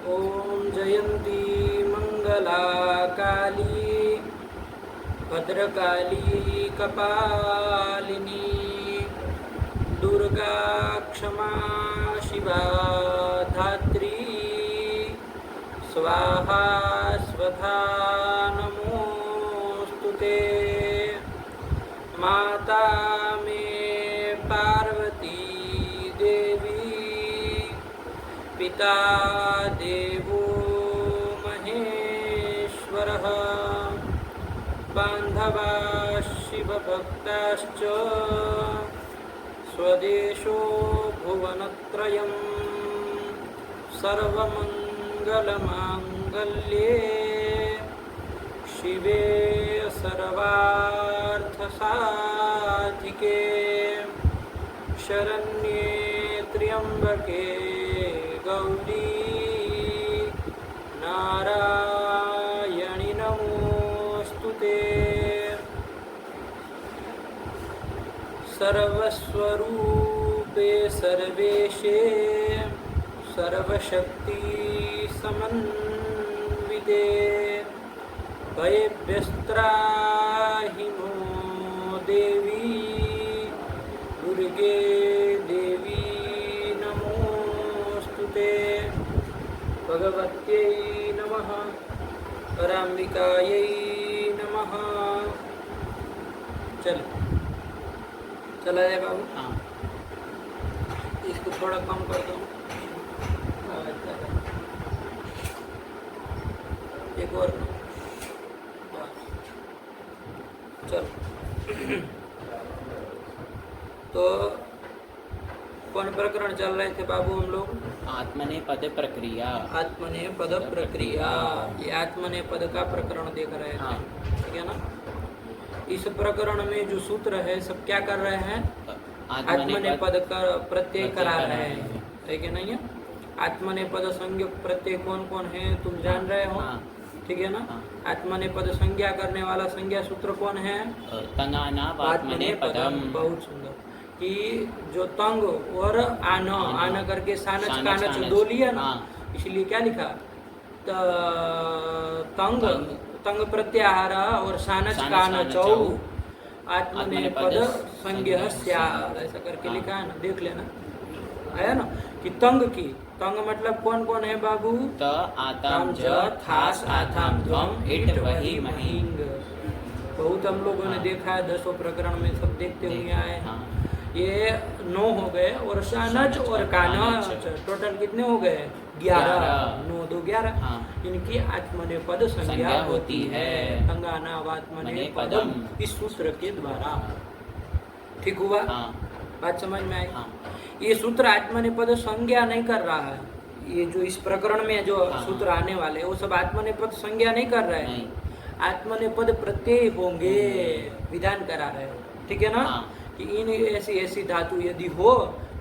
ओम जयंती मंगला काली भद्रकाली कपालिनी दुर्गा क्षमा शिवा धात्री स्वाहा स्वधा नमोस्तुते माता में पार्वती देवी पिता देवो महेश्वरः बान्धवा शिवभक्ताश्च स्वदेशो भुवनत्रयं सर्वमङ्गलमाङ्गल्ये शिवे सर्वार्थसाधिके शरण्ये त्र्यम्बके गौरी नारायणि नमोस्तुते सर्वस्वरूपे सर्वेशे सर्वशक्ति समन्विते भयभ्यस्त्राहि नो देवी दुर्गे देवी नमोस्तुते भगवत्यै नमः पराम्बिकायै नमः। चला जाए बाबू। हाँ। इसको थोड़ा कम कर दो। एक और चलो। तो कौन प्रकरण चल रहे थे बाबू हम लोग? आत्मनेपद प्रक्रिया। आत्मनेपद प्रक्रिया, ये आत्मनेपद का प्रकरण देख रहे थे। हाँ। ठीक है ना? इस प्रकरण में जो सूत्र है सब क्या कर रहे हैं? आत्मनेपद का प्रत्यय करा रहे हैं, है कि नहीं है? आत्मनेपद संज्ञक प्रत्यय कौन कौन है तुम जान रहे हो? हाँ। ठीक है ना? हाँ। आत्मनेपद संज्ञा करने वाला संज्ञा सूत्र कौन है? तंगानावात्मनेपदम। बहुत सुंदर। कि जो तंग और आन आन करके सानच कानच दो लिया ना। हाँ। इसलिए क्या लिखा? तंग तंग प्रत्याहार और सानच कानचौ आत्मनेपद संज्ञा स्यात्, ऐसा करके लिखा है ना, देख लेना। आया ना? कि तंग की तंग मतलब कौन कौन है बाबू? त आताम ज थास आथाम ध्वम इट वही महिंग। बहुत हम लोगों ने देखा है, 10 प्रकरण में सब देखते हुए आए। हाँ। ये 9 हो गए और सानच और कानच टोटल कितने हो गए? 11। 9 2 11। हाँ। इनकी आत्मनेपद संज्ञा होती है। तंगानावात्मनेपदम, इस सूत्र के द्वारा। ठीक हुआ? हाँ। बात समझ में आई? हाँ। ये सूत्र आत्मनेपद संज्ञा नहीं कर रहा है। ये जो इस प्रकरण में जो सूत्र आने वाले हैं वो सब आत्मनेपद संज्ञा नहीं कर रहे हैं। आत्मनेपद प्रत्यय होंगे, विधान करा रहे हैं। ठीक है ना? हाँ। कि इन ऐसी ऐसी धातु यदि हो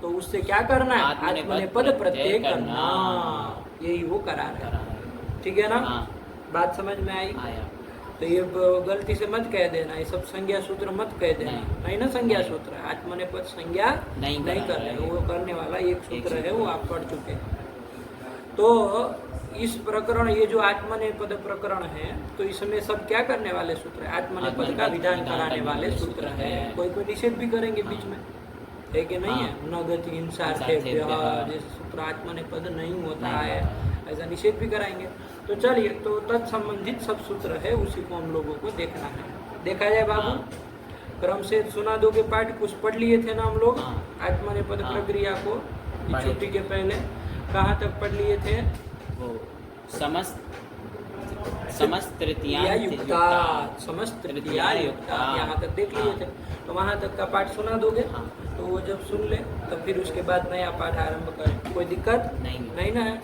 तो उससे क्या करना है? आत्मनेपद प्रत्यय करना। यही वो करा रहे हैं। ठीक है ना? हाँ। बात समझ में आई? आया। तो ये गलती से मत कह देना, ये सब संज्ञा सूत्र मत कह देना। नहीं ना? संज्ञा सूत्र आत्मनेपद संज्ञा नहीं कर रहे, वो करने वाला एक सूत्र है, वो आप पढ़ चुके हैं। तो इस प्रकरण, ये जो आत्मनेपद प्रकरण है, तो इसमें सब क्या करने वाले सूत्र है? आत्मनेपद का विधान कराने वाले सूत्र है। कोई कोई निषेध भी करेंगे बीच में, है कि नहीं है? न गति हिंसार्थेभ्यः, जैसे सूत्र आत्मनेपद नहीं होता है, ऐसा निषेध भी कराएंगे। तो चलिए, तो तत्संबंधित सब सूत्र है, उसी को हम लोगों को देखना है। देखा जाए बाबू? क्रम से सुना दोगे पाठ? कुछ पढ़ लिए थे ना हम लोग आत्मनेपद प्रक्रिया को छुट्टी के पहले? कहाँ तक पढ़ लिए थे? वो समस्त तृतीया युक्ता, समस्त तृतीया युक्ता, यहाँ तक देख लिए थे। तो वहाँ तक का पाठ सुना दोगे? तो वो जब सुन ले तो फिर उसके बाद नया पाठ आरंभ करें। कोई दिक्कत नहीं ना है?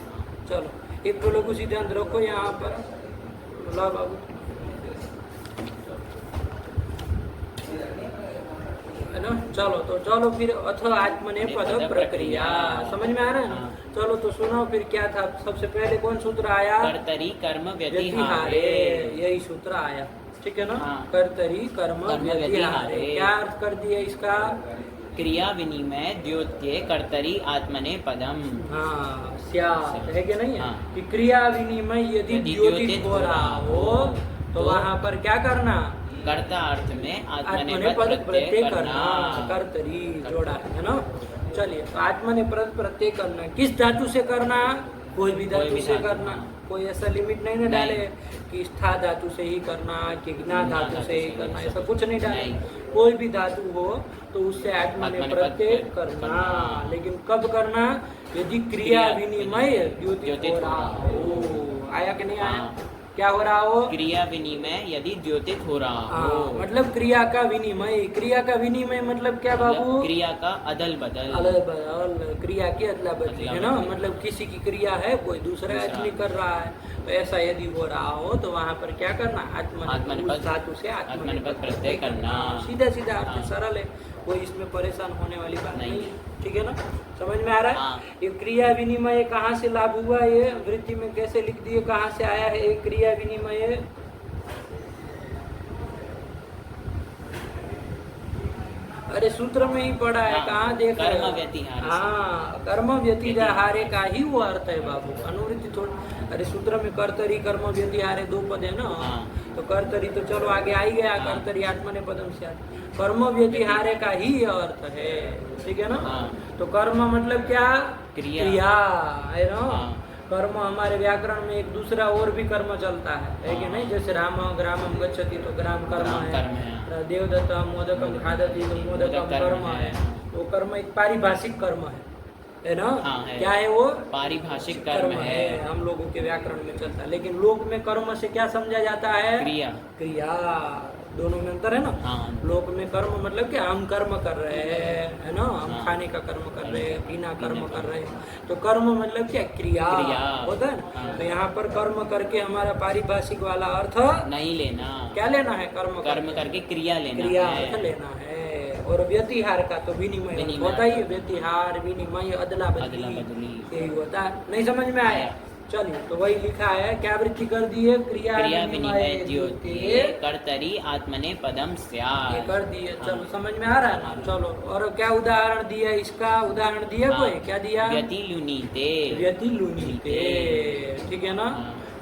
चलो, एक तो लोग उसी ध्यान रखो यहाँ पर। ला बाबू, है ना? चलो तो चलो फिर अथ आत्मनेपद प्रक्रिया समझ में आ रहा है ना? चलो तो सुनो फिर क्या था। सबसे पहले कौन सूत्र आया? कर्तरी कर्म व्यतिहारे, यही सूत्र आया। ठीक है ना? कर्तरी कर्म व्यतिहारे। क्या अर्थ कर दिया इसका? क्रिया विनिमय द्योत्ये कर्तरी आत्मनेपदम। हाँ, स्यात्, है कि नहीं है? हाँ। कि क्रिया विनिमय यदि द्योतित हो रहा हो तो वहां पर क्या करना? कर्ता अर्थ में आत्मनेपद प्रत्यय करना, करना। कर्तरी जोड़ा है ना। चलिए, तो आत्मनेपद प्रत्यय करना किस धातु से करना? कोई भी धातु से करना, कोई ऐसा लिमिट नहीं ना डाले कि स्था धातु से ही करना कि ज्ञा धातु से ही करना, ऐसा कुछ नहीं डाले। कोई भी धातु हो तो उससे आत्मने प्रत्यय करना, लेकिन कब करना? यदि क्रिया विनिमय द्योतित हो रहा हो। आया कि नहीं आया? क्या हो रहा हो? क्रिया विनिमय यदि द्योतित हो रहा हो, मतलब क्रिया का विनिमय। क्रिया का विनिमय मतलब क्या बाबू? क्रिया का अदल बदल, क्रिया की अदला बदली, है ना। मतलब किसी की क्रिया है, कोई दूसरा आदमी कर रहा है, तो ऐसा यदि हो रहा हो तो वहाँ पर क्या करना? आत्मनेपद धातु से आत्मनेपद प्रत्यय करना। सीधा सीधा अर्थ सरल है, कोई इसमें परेशान होने वाली बात नहीं है। ठीक है ना, समझ में आ रहा है? हाँ। ये क्रिया विनिमय कहाँ से लाभ हुआ? ये वृत्ति में कैसे लिख दिए? कहाँ से आया है ये क्रिया विनिमय? अरे सूत्र में ही पढ़ा है। कहाँ देख रहे हो? हाँ, कर्म व्यतिहारे का ही वो अर्थ है बाबू, अनुवृत्ति थोड़ी। अरे सूत्र में कर्तरी कर्म व्यतिहारे दो पद है ना। तो कर्तरी तो चलो आगे आ ही गया, कर्तरी आत्मनेपदम स्यात्। कर्म व्यतिहारे का ही अर्थ है, ठीक है ना। तो कर्म मतलब क्या? क्रिया है ना। कर्म हमारे व्याकरण में एक दूसरा और भी कर्म चलता है कि नहीं? जैसे राम ग्रामम गच्छति तो ग्राम कर्म है, देवदत्तम मोदकम खादति तो मोदकम कर्म है। वो कर्म एक पारिभाषिक कर्म है ना। क्या है वो? पारिभाषिक कर्म है, हम लोगों के व्याकरण में चलता है। लेकिन लोक में कर्म से क्या समझा जाता है? क्रिया। दोनों में अंतर है ना। लोक में कर्म मतलब कि हम कर्म कर रहे हैं, है ना। हम खाने का कर्म कर रहे हैं, पीना कर्म कर रहे हैं, तो कर्म मतलब क्या? क्रिया होता है ना। तो यहाँ पर कर्म करके हमारा पारिभाषिक वाला अर्थ नहीं लेना। क्या लेना है? कर्म करके क्रिया लेना, क्रिया अर्थ लेना है। और व्यतिहार का तो विनिमय होता ही है। व्यतिहार, विनिमय, अदला बदली, यही होता है। नहीं समझ में आया? चलिए, तो वही लिखा है। क्या वृत्ति कर दी है? क्रिया विनिमय द्योति कर्तरी आत्मनेपदम स्यात्, ये कर दिए। चलो समझ में आ रहा है ना। चलो, और क्या उदाहरण दिया? इसका उदाहरण दिया कोई? क्या दिया? व्यतिलुनीते, व्यतिलुनीते, ठीक है ना।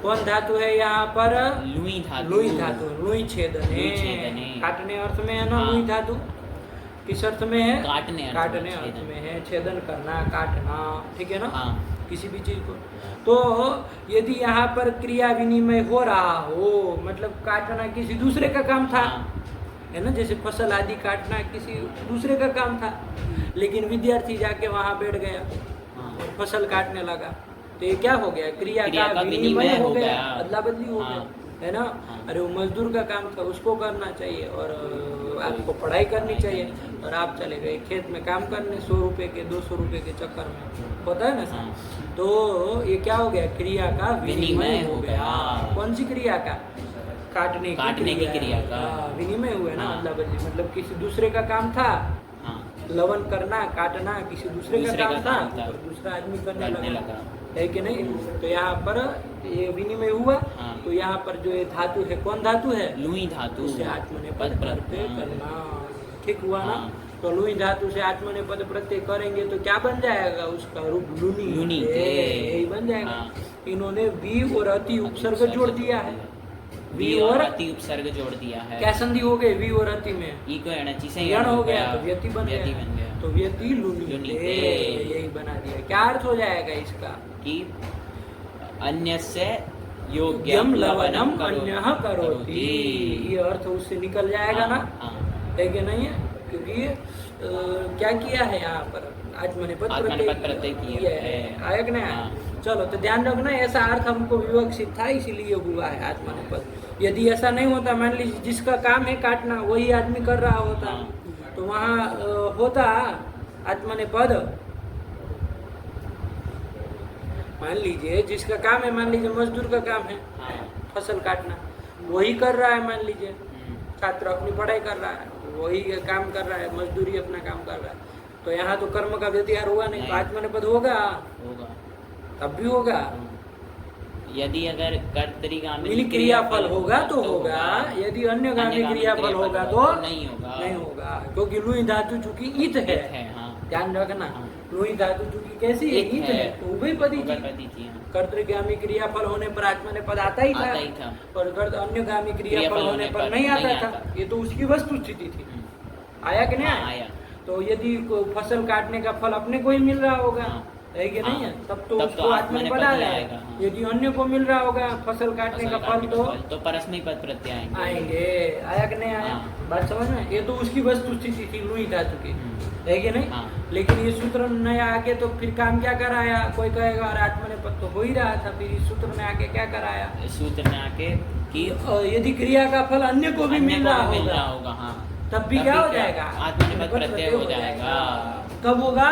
कौन धातु है यहाँ पर? लुई धातु। लुई धातु, लुई छेदने, काटने अर्थ में है ना। लुई धातु किस अर्थ में है? काटने अर्थ में है। छेदन करना, काटना, ठीक है ना। किसी भी चीज को। तो यदि यहाँ पर क्रिया विनिमय हो रहा हो, मतलब काटना किसी दूसरे का काम था, है ना। जैसे फसल आदि काटना किसी दूसरे का काम था, लेकिन विद्यार्थी जाके वहाँ बैठ गया और फसल काटने लगा, तो ये क्या हो गया? क्रिया का विनिमय हो गया, अदला बदली हो गया, है ना। अरे वो मजदूर का काम था, उसको करना चाहिए, और आपको पढ़ाई करनी चाहिए, और आप चले गए खेत में काम करने 100 रुपये के 200 रुपये के चक्कर में, होता है ना। तो ये क्या हो गया? क्रिया का विनिमय हो गया। कौन सी क्रिया का? काटने की क्रिया का विनिमय हुआ ना, अदला बदली। मतलब किसी दूसरे का काम था, लवन करना, काटना किसी दूसरे का काम था, और दूसरा आदमी करने लगा, है कि नहीं। तो यहाँ पर ये विनिमय हुआ। तो यहाँ पर जो ये धातु है, कौन धातु है? लुई धातु से आत्मनेपद प्रत्यय करना, ठीक हुआ ना। तो लुई धातु से आत्मनेपद प्रत्यय करेंगे तो क्या बन जाएगा? उसका रूप लुनी, यही बन जाएगा। इन्होंने वी और अति उपसर्ग जोड़ दिया है। वी और अति उपसर्ग जोड़ दिया है। क्या संधि हो गई वी और अति में? ई को अणचि से यण हो गया, तो व्यति बन गया। तो व्यति लुनी, यही बना दिया। क्या अर्थ हो जाएगा इसका? कि अन्यस्य योग्यम लवनम अन्यः करोति, ये अर्थ उससे निकल जाएगा ना, है कि नहीं है। क्योंकि क्या किया है यहाँ पर? आत्मनेपद प्रत्यय किया है, आया कि नहीं? चलो, तो ध्यान रखना, ऐसा अर्थ हमको विवक्षित था, इसीलिए हुआ है आत्मनेपद। यदि ऐसा नहीं होता, मान लीजिए जिसका काम है काटना वही आदमी कर रहा होता, तो वहाँ होता आत्मनेपद। मान लीजिए जिसका काम है, मान लीजिए मजदूर का काम है फसल काटना, वही कर रहा है। मान लीजिए छात्र अपनी पढ़ाई कर रहा है, वही काम कर रहा है, मजदूरी अपना काम कर रहा है, तो यहाँ तो कर्म का व्यतिहार हुआ नहीं, तो आत्मनेपद होगा, तब भी होगा। यदि अगर कर्तरी क्रियाफल होगा तो होगा, यदि अन्य गामी क्रियाफल होगा तो नहीं होगा, क्योंकि लुई धातु चूंकि इत है। ध्यान रखना, लुई धातु चूंकि कैसी है? एक ईट है। है, तो उभयपदी थी। उभयपदी थी, हाँ। कर्तृगामी क्रियाफल होने पर आत्मनेपद आता ही आता ही था, था। और अन्यगामी क्रियाफल होने पर नहीं आता था। ये तो उसकी वस्तु स्थिति थी। आया कि नहीं हाँ, आया? आया। तो यदि फसल काटने का फल अपने को ही मिल रहा होगा, हाँ। है कि नहीं है? हाँ। तब तो तब उसको तो आत्मनेपद आत्मनेपद आ ही जाएगा। आएगा, हाँ। यदि अन्य को मिल रहा होगा फसल काटने फसल का फल, काटने का फल, तो परस्मै पद प्रत्यय आएंगे। आएंगे। आया कि नहीं आया? हाँ। बात समझ में? ये तो उसकी वस्तु स्थिति थी लुई धातु की, है कि नहीं? हाँ। लेकिन ये सूत्र नया आके तो फिर काम क्या कराया? कोई कहेगा अरे आत्मनेपद तो हो ही रहा था, फिर इस सूत्र में आके क्या कराया? इस सूत्र में आके कि यदि क्रिया का फल अन्य को भी अन्य मिल को रहा भी मिल रहा होगा, होगा, हाँ, तब भी क्या हो जाएगा? आत्मनेपद प्रत्यय हो जाएगा। कब होगा?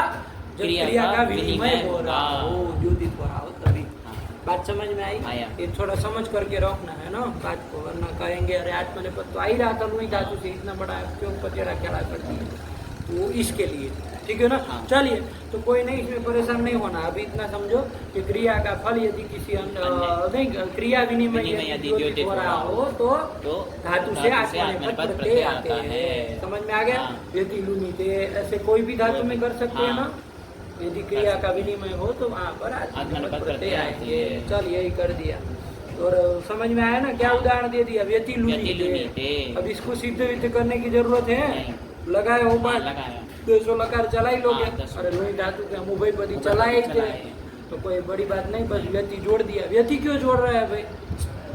जब क्रिया क्रिया का का विनिमय विनिमय हो रहा होगा। हो, द्योतित हो रहा हो, तभी। हाँ। बात समझ में आई? आया। ये थोड़ा समझ करके रखना है ना बात को, वरना कहेंगे अरे आत्मनेपद तो आ ही रहा था लुई धातु से, इतना बड़ा क्यों पचेड़ा खेड़ा कर दिया? तो इसके लिए, ठीक है ना? हाँ। चलिए, तो कोई नहीं, इसमें परेशान नहीं होना। अभी इतना समझो कि क्रिया का फल यदि किसी नहीं, क्रिया विनिमय यदि द्योतित हो रहा हो तो धातु से आत्मनेपद प्रत्यय आते हैं। समझ में आ गया? हाँ। यदि लुनिते ऐसे कोई भी धातु में कर सकते हैं ना। यदि क्रिया का विनिमय हो तो वहाँ पर आत्मनेपद प्रत्यय आएंगे। चल, यही कर दिया। और समझ में आया ना? क्या उदाहरण दे दिया? व्यति लुनिते। अब इसको सिद्ध विद्ध करने की जरूरत है? लगाए हो बात, लगाया। 200 लकार चला ही लोगे। हाँ, 200। अरे लुई धातु के हम उभयपदी चलाए थे, तो कोई बड़ी बात नहीं, बस व्यति जोड़ दिया। व्यति क्यों जोड़ रहा है भाई?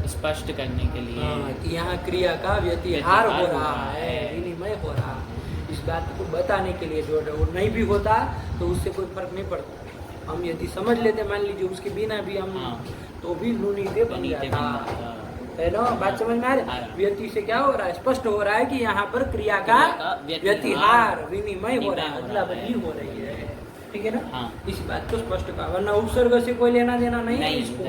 स्पष्ट करने के लिए कि यहाँ क्रिया का व्यतिहार हो रहा है, विनिमय हो रहा है, इस बात को बताने के लिए जोड़ रहे। और नहीं भी होता तो उससे कोई फर्क नहीं पड़ता। हम यदि समझ लेते, मान लीजिए उसके बिना भी हम, तो भी लुनीते बन जाता है ना? बात समझ में आ रही? व्यति से क्या हो रहा है? स्पष्ट हो रहा है कि यहाँ पर क्रिया का व्यतिहार, विनिमय हो रहा है, अदला बदली हो रही है, ठीक है ना? हाँ। इस बात को स्पष्ट कहा, वरना उपसर्ग से कोई लेना देना नहीं है इसको,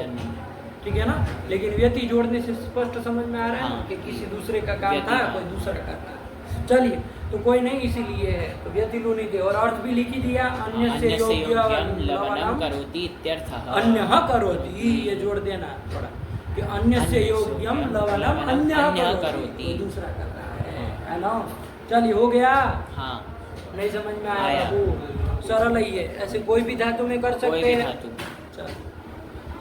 ठीक है ना? लेकिन व्यति जोड़ने से स्पष्ट समझ में आ रहा है हाँ। कि किसी दूसरे का काम था, कोई दूसरा कर रहा है। चलिए, तो कोई नहीं, इसीलिए है तो व्यति लुनीते। और अर्थ भी लिखी दिया, अन्य से योग्य लवनम करोति इत्यर्थः। अन्य करोति, ये जोड़ देना थोड़ा कि अन्य से योग्यम लवनम अन्य करोति, दूसरा कर रहा है ना? चलिए, हो गया? हाँ। नहीं समझ में आया बाबू? सरल ही है, ऐसे कोई भी धातु में कर सकते हैं। चल,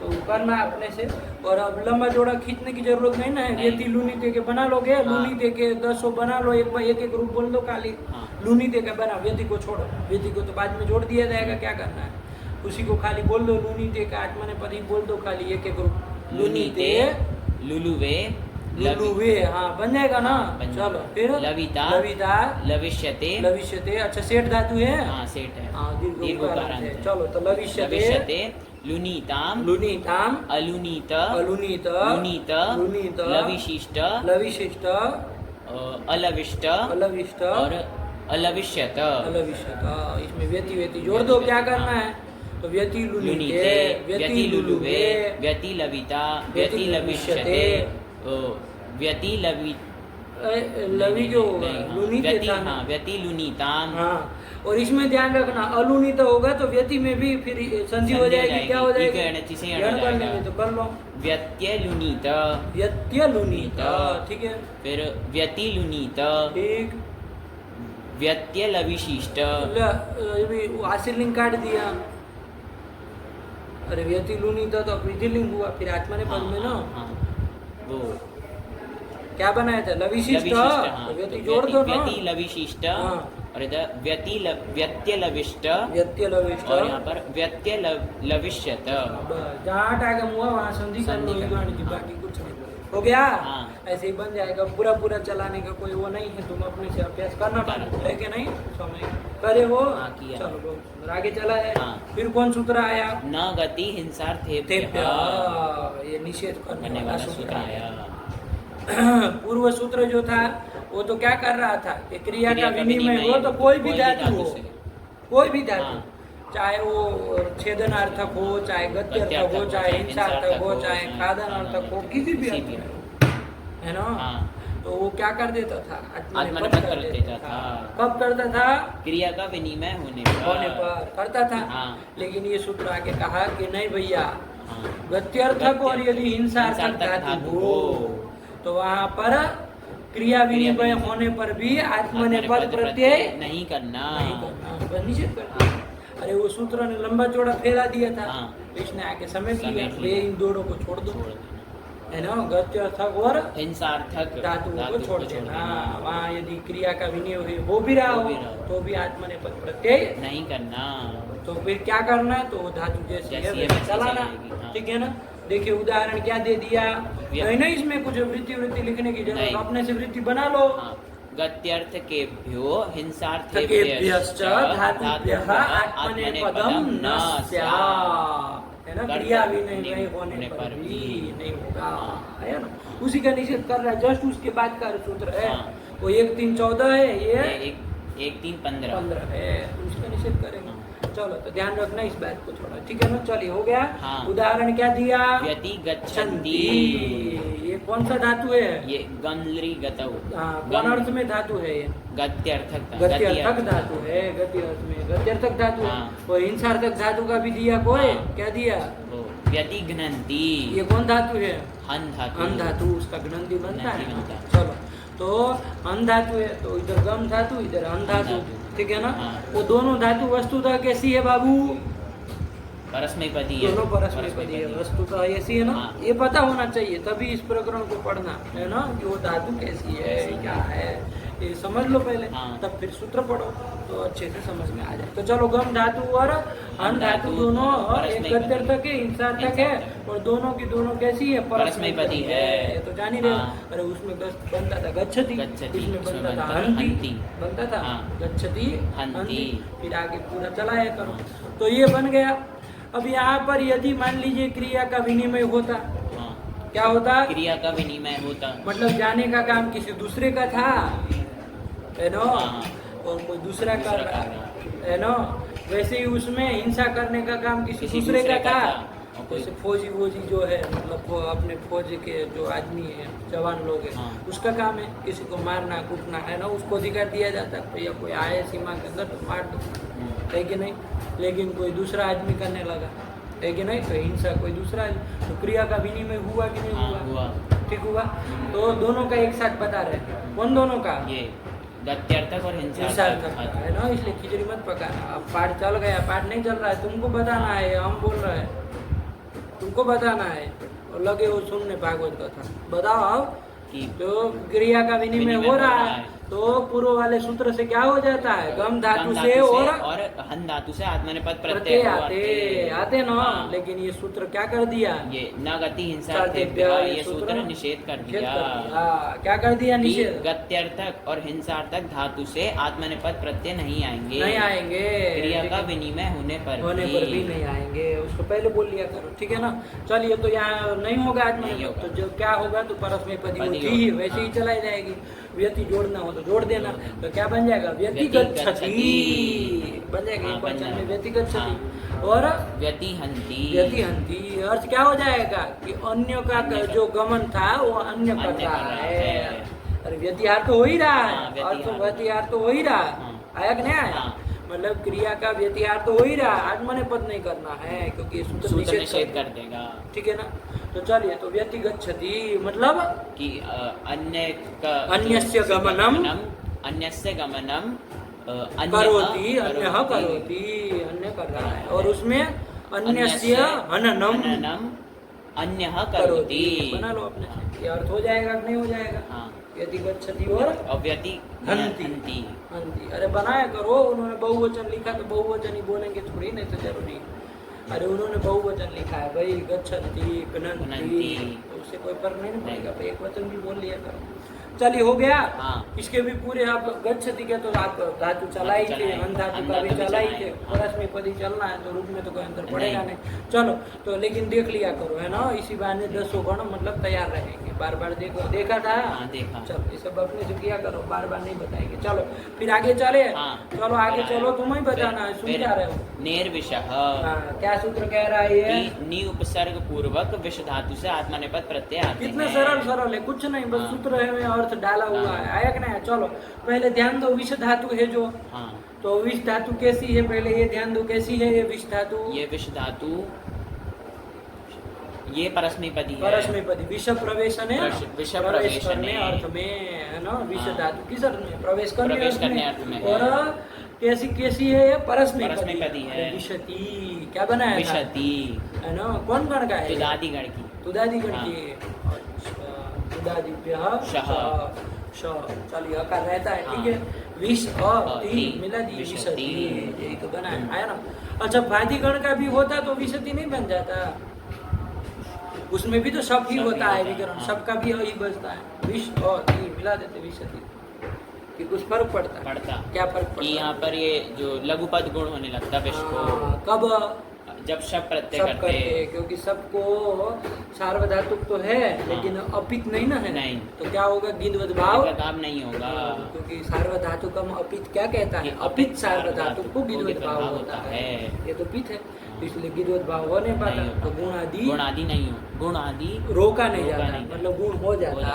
तो करना अपने से। और अब लंबा जोड़ा खींचने की जरूरत नहीं ना है। व्यति लुनीते के बना लोगे, लुनीते के 10 बना लो, एक रूप बोल दो खाली। लुनीते का बना, व्यति को छोड़ो, व्यति को तो बाद में जोड़ दिया जाएगा, क्या करना है? उसी को खाली बोल दो, लुनीते का आत्मनेपद ही बोल दो खाली, एक रूप। लुनीते, लुलुवे, लुलुवे, हाँ बन जाएगा ना? चलो फिर लविता, लविता, लविष्यते, लविष्यते। अच्छा, सेठ धातु है? हाँ, सेठ है। हाँ, दीर्घोकारांत है। चलो, तो लविष्यते, लविष्यते, लुनीताम, लुनीताम, अलुनीत, अलुनीत, लुनीत, लुनीत, लविशिष्ट, लविशिष्ट, अलविष्ट, अलविष्ट और अलविष्यत। अलविष्यत। इसमें व्यति व्यति जोड़ दो, क्या करना है? तो व्यति लुनीते, व्यति लुलुवे, व्यति लविता, व्यति लविष्यते, व्यति लवि लवि क्यों होगा? लुनीते था ना? हाँ, व्यति लुनीताम। हाँ, और इसमें ध्यान रखना, अलुनीत होगा तो व्यति में भी फिर संधि हो जाएगी। क्या हो जाएगी? गण कर लेंगे तो कर लो। व्यत्य लुनीत, व्यत्य लुनीत, ठीक है। फिर व्यति लुनीत, ठीक। व्यत्य लविशिष्ट, आशीर्लिंग काट दिया। अरे व्यति लुनीत तो विधिलिंग हुआ, फिर आत्मनेपद में ना वो क्या बनाया था? लविशिष्ट। व्यति जोड़ दो ना, व्यति लविशिष्ट, और इधर व्यत्य लविष्ट, व्यत्य लविष्ट, और यहाँ पर व्यत्य लविष्यत। जहाँ टागम हुआ वहाँ संधि कर लो, बाकी कुछ नहीं। हो गया? ऐसे ही बन जाएगा। पूरा पूरा चलाने का कोई वो नहीं है, तुम अपने से अभ्यास करना पड़ेगा, है कि नहीं? समय करे हो। चलो बहुत आगे चला है। फिर कौन सूत्र आया? न गति हिंसार्थेभ्यः, ये निषेध करने वाला सूत्र आया। पूर्व सूत्र जो था वो तो क्या कर रहा था कि क्रिया का विनिमय हो तो कोई भी धातु हो, कोई भी धातु, चाहे वो छेदनार्थक हो, चाहे गत्यर्थक हो, चाहे हिंसार्थक हो, चाहे खादनार्थक हो, किसी भी अर्थ में, है ना? तो वो क्या कर देता था? आत्मनेपद कर देता था। कब करता था? क्रिया का विनिमय होने पर करता था। लेकिन ये सूत्र आगे कहा कि नहीं भैया, गत्यर्थक और यदि हिंसार्थक धातु हो तो वहाँ पर क्रिया विनिमय होने पर भी आत्मनेपद प्रत्यय नहीं करना, निषेध करना। अरे वो सूत्र ने लंबा चौड़ा फैला दिया था, हाँ। तो इसने आके समेट लिया, समेट वे लिया। इन दोनों को छोड़ दो, छोड़ देना। है ना, गत्यर्थक और हिंसार्थक धातुओं को छोड़ देना। देना। वहाँ यदि क्रिया का विनियोग हो भी रहा हो हो भी रहा हो। तो भी आत्मनेपद प्रत्यय, नहीं करना। तो फिर क्या करना है, तो वो धातु जैसी है जैसी है वैसे वैसे चलाना, चलाएगी, हाँ। ठीक है ना। देखिए उदाहरण क्या दे दिया, व्य- नहीं नहीं इसमें कुछ वृत्ति लिखने की जरूरत, नहीं। अपने से वृत्ति बना लो। हाँ। गत्यर्थकेभ्यो थकेभ्यश्च धातुभ्यः आत्मनेपदम न स्यात्, है ना, क्रिया भी नहीं होने पर भी नहीं होगा, है ना। उसी का निषेध कर रहा है, जस्ट उसके बाद का सूत्र है, हाँ। वो 1 3 14 है, ये 1 3 15 15 है, उसका निषेध करेंगे। चलो तो ध्यान रखना इस बात को थोड़ा, ठीक है ना। चलिए हो गया। हाँ। उदाहरण क्या दिया, व्यति गच्छन्ति। ये कौन सा धातु है, ये गंद्री गतौ। हाँ, कौन अर्थ में धातु है ये, गत्यर्थक गत्यर्थक धातु है, गति अर्थ में गत्यर्थक धातु है। हाँ। और हिंसार्थक धातु का भी दिया कोई, हाँ। क्या दिया, व्यति घ्नन्ति। ये कौन धातु है, हन धातु। अन धातु, उसका ग्रंथि बनता है। ग्रंथि बनता है। चलो तो अन धातु है, तो इधर गम धातु, इधर अन धातु, ठीक है ना। हाँ। वो दोनों धातु वस्तुतः कैसी है बाबू, परस्मैपदी है। दोनों परस्मैपदी है, वस्तुतः ऐसी है ना। हाँ। ये पता होना चाहिए, तभी इस प्रकरण को पढ़ना है ना, कि वो धातु कैसी है, क्या है, ये समझ लो पहले, हाँ। तब फिर सूत्र पढ़ो तो अच्छे से समझ में आ जाए। तो चलो गम धातु और अन धातु दोनों एक गत्यर्थक है, हिंसार्थक है, और दोनों की दोनों कैसी है, परस्मैपदी है। ये तो जान ही रहे हो। हाँ। अरे उसमें बनता था गच्छति, गच्छति, इसमें इसमें बनता था बनता हंति, हंति। बनता था हाँ। गच्छति हंति। हंति, फिर आगे पूरा चलाया करो, तो ये बन गया। अब यहाँ पर यदि मान लीजिए क्रिया का विनिमय होता, हाँ। क्या होता, क्रिया का विनिमय होता। मतलब जाने का काम किसी दूसरे का था, है ना, हाँ। और कोई दूसरा कर रहा दूसरा है ना। वैसे ही उसमें हिंसा करने का काम किसी दूसरे का था। और जैसे फौजी वोजी जो है, मतलब वो अपने फौज के जो आदमी है, जवान लोग हैं, हाँ। उसका काम है किसी को मारना कूटना, है ना, उसको अधिकार दिया जाता है, भैया कोई आए सीमा के अंदर तो मार दो, है कि नहीं। लेकिन कोई दूसरा आदमी करने लगा, है कि नहीं, तो हिंसा कोई दूसरा आदमी, तो क्रिया का विनिमय हुआ कि नहीं हाँ, हुआ। ठीक हुआ। तो दोनों का एक साथ बता रहे हैं, कौन दोनों का, ये गत्यर्थक और हिंसार्थक हिंसार्थक। का, है ना। इसलिए खिचड़ी मत पकाना, अब पाठ चल गया, पाठ नहीं चल रहा है, तुमको बताना है, हम बोल रहे हैं, तुमको बताना है, और लगे हो सुनने भागवत कथा, बताओ अब कि तो क्रिया का विनिमय हो रहा है, तो पूर्व वाले सूत्र से क्या हो जाता है, गम धातु से और हन धातु से आत्मनेपद प्रत्यय प्रत्यय आते ना। हाँ। लेकिन ये सूत्र क्या कर दिया, ये न गति हिंसार्थेभ्यः, ये सूत्र निषेध कर दिया। क्या कर दिया, कि निषेध, गत्यर्थक और हिंसार्थक धातु से आत्मनेपद प्रत्यय नहीं आएंगे, नहीं आएंगे, क्रिया का विनिमय होने पर भी नहीं आएंगे, उसको पहले बोल लिया करो, ठीक है ना। चलिए तो यहाँ नहीं होगा नहीं आत्मनेपद, होगा। तो जो क्या होगा, तो परस्मैपदी पदी होती ही होगा। वैसे ही हाँ। चलाई जाएगी। व्यति जोड़ना हो तो जोड़ देना, तो क्या बन जाएगा, व्यतिगत क्षति बन जाएगा, हाँ, एक बन वचन में जाएगा। व्यतिगत क्षति। हाँ। और व्यतिहन्ति, व्यतिहन्ति अर्थ क्या हो जाएगा, कि अन्य का जो गमन था वो अन्य कर अन्य रहा कर रहा है। है। अरे व्यतिहार तो हो ही रहा हाँ, है, और तो व्यतिहार। व्यतिहार तो हो ही रहा है, हाँ। आया कि नहीं आया, हाँ। मतलब क्रिया का व्यतिहार तो हो ही रहा है, आत्मनेपद नहीं करना है, क्योंकि ये सूत्र सूत्र निषेध निषेध कर कर देगा। ठीक है ना। तो चलिए, तो व्यतिगत क्षति मतलब कि अन्य का अन्यस्य गमनम अन्यस्य गमनम करोति, अन्य करोति, अन्य कर रहा है, और उसमें अन्यस्य हननम अन्य करोति, करोति। बना लो अपने से, ये अर्थ हो जाएगा कि नहीं हो जाएगा, हाँ। व्यतिगत क्षति और अव्यति हन्ति। हन्ति, अरे बनाया करो, उन्होंने बहुवचन लिखा तो बहुवचन ही बोलेंगे थोड़ी, नहीं तो जरूरी। अरे उन्होंने बहुवचन लिखा है भाई, गच्छन्ति, गणन्ति, तो उससे कोई फर्क नहीं पड़ेगा, भाई एक वचन भी बोल लिया करो। चलिए हो गया। हाँ। इसके भी पूरे आप गच्छति के तो आप धातु चला ही थे, अन धातु का भी चला ही थे, परस्मैपदी चलना है, तो रूप में तो कोई अंतर पड़ेगा नहीं। चलो तो लेकिन देख लिया करो, है ना, इसी बहाने 10 गण मतलब तैयार रहेंगे, बार बार देखा था। हाँ, देखा। चलो ये सब अपने से किया करो, बार बार नहीं बताएंगे। चलो फिर आगे चले। हाँ। चलो आगे चलो, तुम ही बताना है, सुन क्या रहे हो। निर्विषः, क्या सूत्र कह रहा है ये, नि उपसर्ग पूर्वक विष धातु से आत्मनेपद प्रत्यय आते कितने हैं। सरल है, कुछ नहीं, बस हाँ। सूत्र है में अर्थ डाला हुआ है, आया कि नहीं। चलो पहले ध्यान दो, विष धातु है जो, हाँ। तो विष धातु कैसी है, पहले ये ध्यान दो, कैसी है ये विष धातु, ये विष धातु, ये परस्मैपदी है। परस्मैपदी, विष प्रवेशन है, विष प्रवेश प्रवेशन करने में। अर्थ में, है ना, विष हाँ। धातु किस अर्थ में, प्रवेश करने प्रवेश अर्थ करने में। अर्थ में और है। कैसी कैसी है ये? परस्मैपदी परस्मैपदी है। विशति क्या बनाया था? विशति है ना? कौन गण का है? तुदादिगण की। तुदादिगण हाँ। की। अच्छा, तुदादिभ्यः शः। चलिए अकार रहता है, ठीक है। विष ती मिला दी विशति, यही तो बना है, आया ना? अच्छा, वादिगण का भी होता तो विशति नहीं बन जाता? उसमें भी तो सब ही होता है विकरण, सबका भी ही बचता है। विष और ती मिला देते विशति, कि कुछ फर्क पड़ता है? पड़ता क्या फर्क पड़ता है? यहाँ पर ये जो लघुपद गुण होने लगता विष को, कब? जब शब प्रत्यय सब करते करते हैं, क्योंकि सबको सार्वधातुक तो है, लेकिन अपित नहीं ना है। नहीं। तो क्या होगा? गिद्वद भाव काम नहीं होगा, क्योंकि सार्वधातुकम अपित क्या कहता है? अपित सार्वधातुक को गिद्वद भाव होता है। ये तो पित है, इसलिए गिद्वद भाव हो नहीं पाता। तो गुण आदि नहीं हो, गुण आदि रोका नहीं रोका जाता, नहीं मतलब गुण हो जाता,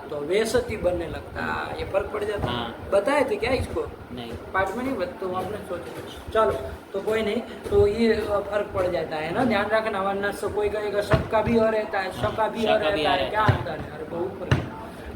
तो वेसति बनने लगता, ये फर्क पड़ जाता। हाँ। बताए थे क्या इसको? नहीं। पाठ में नहीं बता, तो आपने सोचे। चलो, तो कोई नहीं, तो ये फर्क पड़ जाता है ना, ध्यान रखना, वरना से कोई कहेगा सबका भी और रहता है, सबका भी और रहता है, क्या अंतर है? अरे बहुत फर्क है।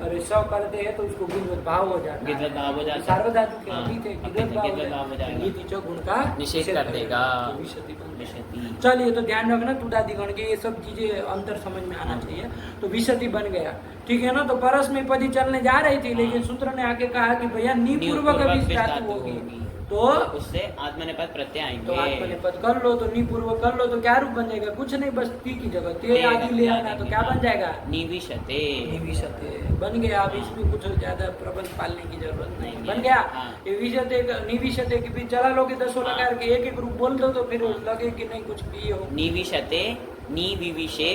अरे सब करते हैं तो उसको गिद्वद भाव हो जाता है, गिद्वद भाव हो जाता है। सार्वधातुक के हाँ, अपित है, अपित गिद्वद भाव हो जाएगा। गीति च गुण का निषेध कर देगा। तो विशति बन जाएगा। विशति। चलिए, तो ध्यान रखना, तुदादिगण के ये सब चीजें अंतर समझ में आना चाहिए। तो विशति बन गया, ठीक है ना? तो परस्मैपदी चलने जा रही थी, लेकिन सूत्र ने आके कहा कि भैया निपूर्वक विष धातु होगी, तो उससे आत्मनेपद प्रत्यय आएंगे। तो आत्मनेपद कर लो, तो निपूर्वक कर लो, तो क्या रूप बन जाएगा? कुछ नहीं, बस ती की जगह ते आदि ले आना, तो क्या बन जाएगा? निविशते। निविशते बन गया। अब इसमें कुछ ज्यादा प्रबंध पालने की जरूरत नहीं, नहीं बन है। गया। हाँ। ये विशते निविशते के बीच चला लोगे 10 लगा के एक एक रूप बोल दो, तो फिर लगे कि नहीं कुछ भी हो। निविशते, निविविशे,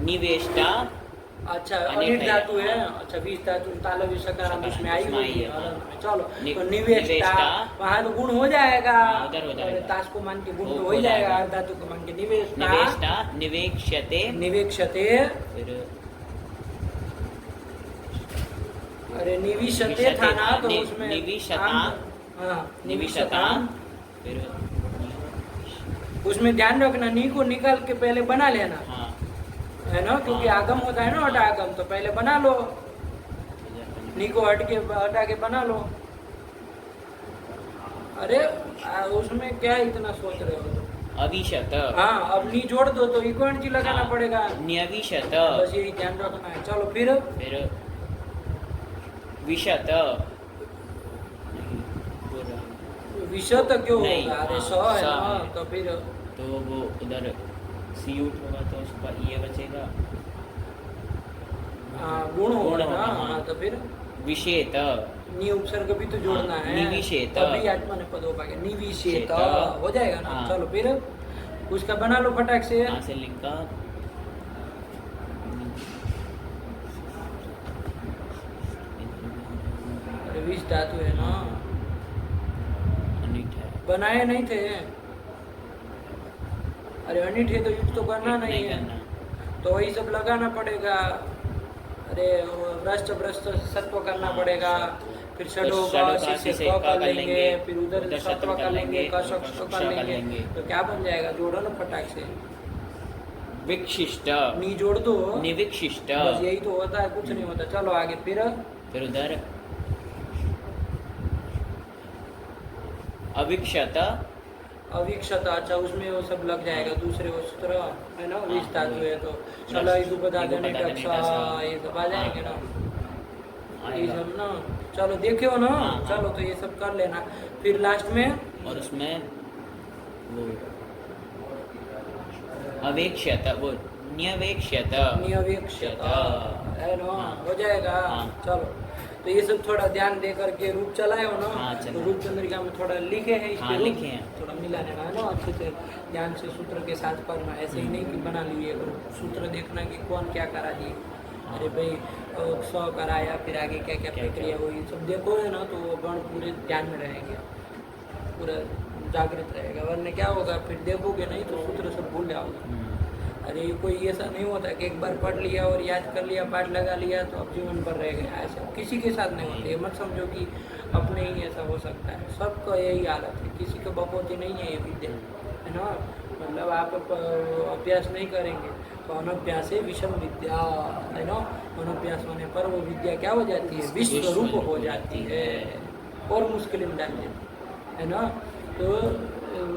निवेष्टा। अच्छा, अनेक अनेक है। धातु है। हाँ। अच्छा, 20 धातु तालव्य सकारांत इसमें आई इसमें आई होगी। है, हाँ। चलो, तो निवेष्टा, निवेष्टा वहाँ तो गुण हो जाएगा। हाँ, उधर हो जाएगा। और ताश को मान के गुण वो तो हो हो जाएगा, जाएगा। अर्ध धातु को मान के निवेष्टा। निवेष्टा, निवेक्ष्यते, निवेक्षते। फिर अरे निविशते था ना, तो उसमें निविशता, हाँ, निविशता, फिर उसमें ध्यान रखना, नी को निकाल के पहले बना लेना, हाँ, है ना? क्योंकि हाँ। आगम होता है ना, हटा आगम, तो पहले बना लो, नी को हटा के बना लो। अरे उसमें क्या इतना सोच रहे हो? अविशत। हाँ, अब नी जोड़ दो तो इक्वल जी लगाना हाँ। पड़ेगा, न्यविशत, बस यही ध्यान रखना है। चलो फिर फिर विशत। विशत क्यों नहीं, होगा? अरे हाँ, स है स ना, है। तो फिर तो वो उधर सीयूट होगा तो उसका ये बचेगा, गुण होगा गुण ना, होगा, हाँ। हाँ, तो फिर विषेत। नी उपसर्ग भी तो जोड़ना है, निविशेत। तभी आत्मा ने पद हो पाएगा। निविशेत शेत। हो जाएगा ना। हाँ। चलो फिर उसका बना लो फटाक से। यहाँ से लिंक का अरे 20 धातु है ना, अनिट है। बनाए नहीं थे। अरे अनिट है तो युक्त तो करना नहीं है, करना। तो वही सब लगाना पड़ेगा। अरे भ्रष्ट भ्रष्ट सत्व करना हाँ, पड़ेगा, फिर षडो का से क कर लेंगे, फिर उधर सत्व कर लेंगे, कशक कर लेंगे, तो क्या बन जाएगा? जोड़ो ना फटाक से। विक्षिष्ट, नी जोड़ दो, निविक्षिष्ट, बस यही तो होता है, कुछ नहीं होता। चलो आगे फिर उधर अविक्षत, अविक्षत। अच्छा, उसमें वो सब लग जाएगा, दूसरे वो सूत्र है ना, 20 धातु है, तो चलो इदुपदादने टक्सा ये सब आ जाएंगे ना, ये सब ना। चलो देखियो ना, हाँ। चलो तो ये सब कर लेना। फिर लास्ट में और उसमें वो अवेक्ष्यत, वो न्यवेक्ष्यत, नियवेक्षत है ना, हो जाएगा। हाँ। चलो तो ये सब थोड़ा ध्यान दे करके रूप चलाए हो ना। हाँ, चलाए। तो रूप चंद्रिका में थोड़ा लिखे हैं इस पे हाँ, रूप, लिखे हैं। थोड़ा मिला लेना है ना, अच्छे से ध्यान से सूत्र के साथ पढ़ना। ऐसे ही नहीं कि बना लिए रूप, सूत्र देखना कि कौन क्या करा दिए। अरे भाई 100 कराया, फिर आगे क्या क्या प्रक्रिया हुई, सब देखो है ना, तो वो गण पूरे ध्यान में रहेंगे, पूरा जागृत रहेगा। वरना क्या होगा, फिर देखोगे नहीं तो सूत्र सब भूल जाओगे। अरे कोई ऐसा नहीं होता कि एक बार पढ़ लिया और याद कर लिया, पाठ लगा लिया तो अब जीवन पर रह गया। ऐसा किसी के साथ नहीं होता। ये मत समझो कि अपने ही ऐसा हो सकता है, सबका यही हालत है, किसी को बकौती नहीं है ये विद्या, है ना। मतलब आप अभ्यास नहीं करेंगे तो अनभ्यास है विषम विद्या, है ना। अनभ्यास होने पर वो विद्या क्या हो जाती है? विश्व रूप हो जाती है। और मुश्किल में डाल देती है ना। तो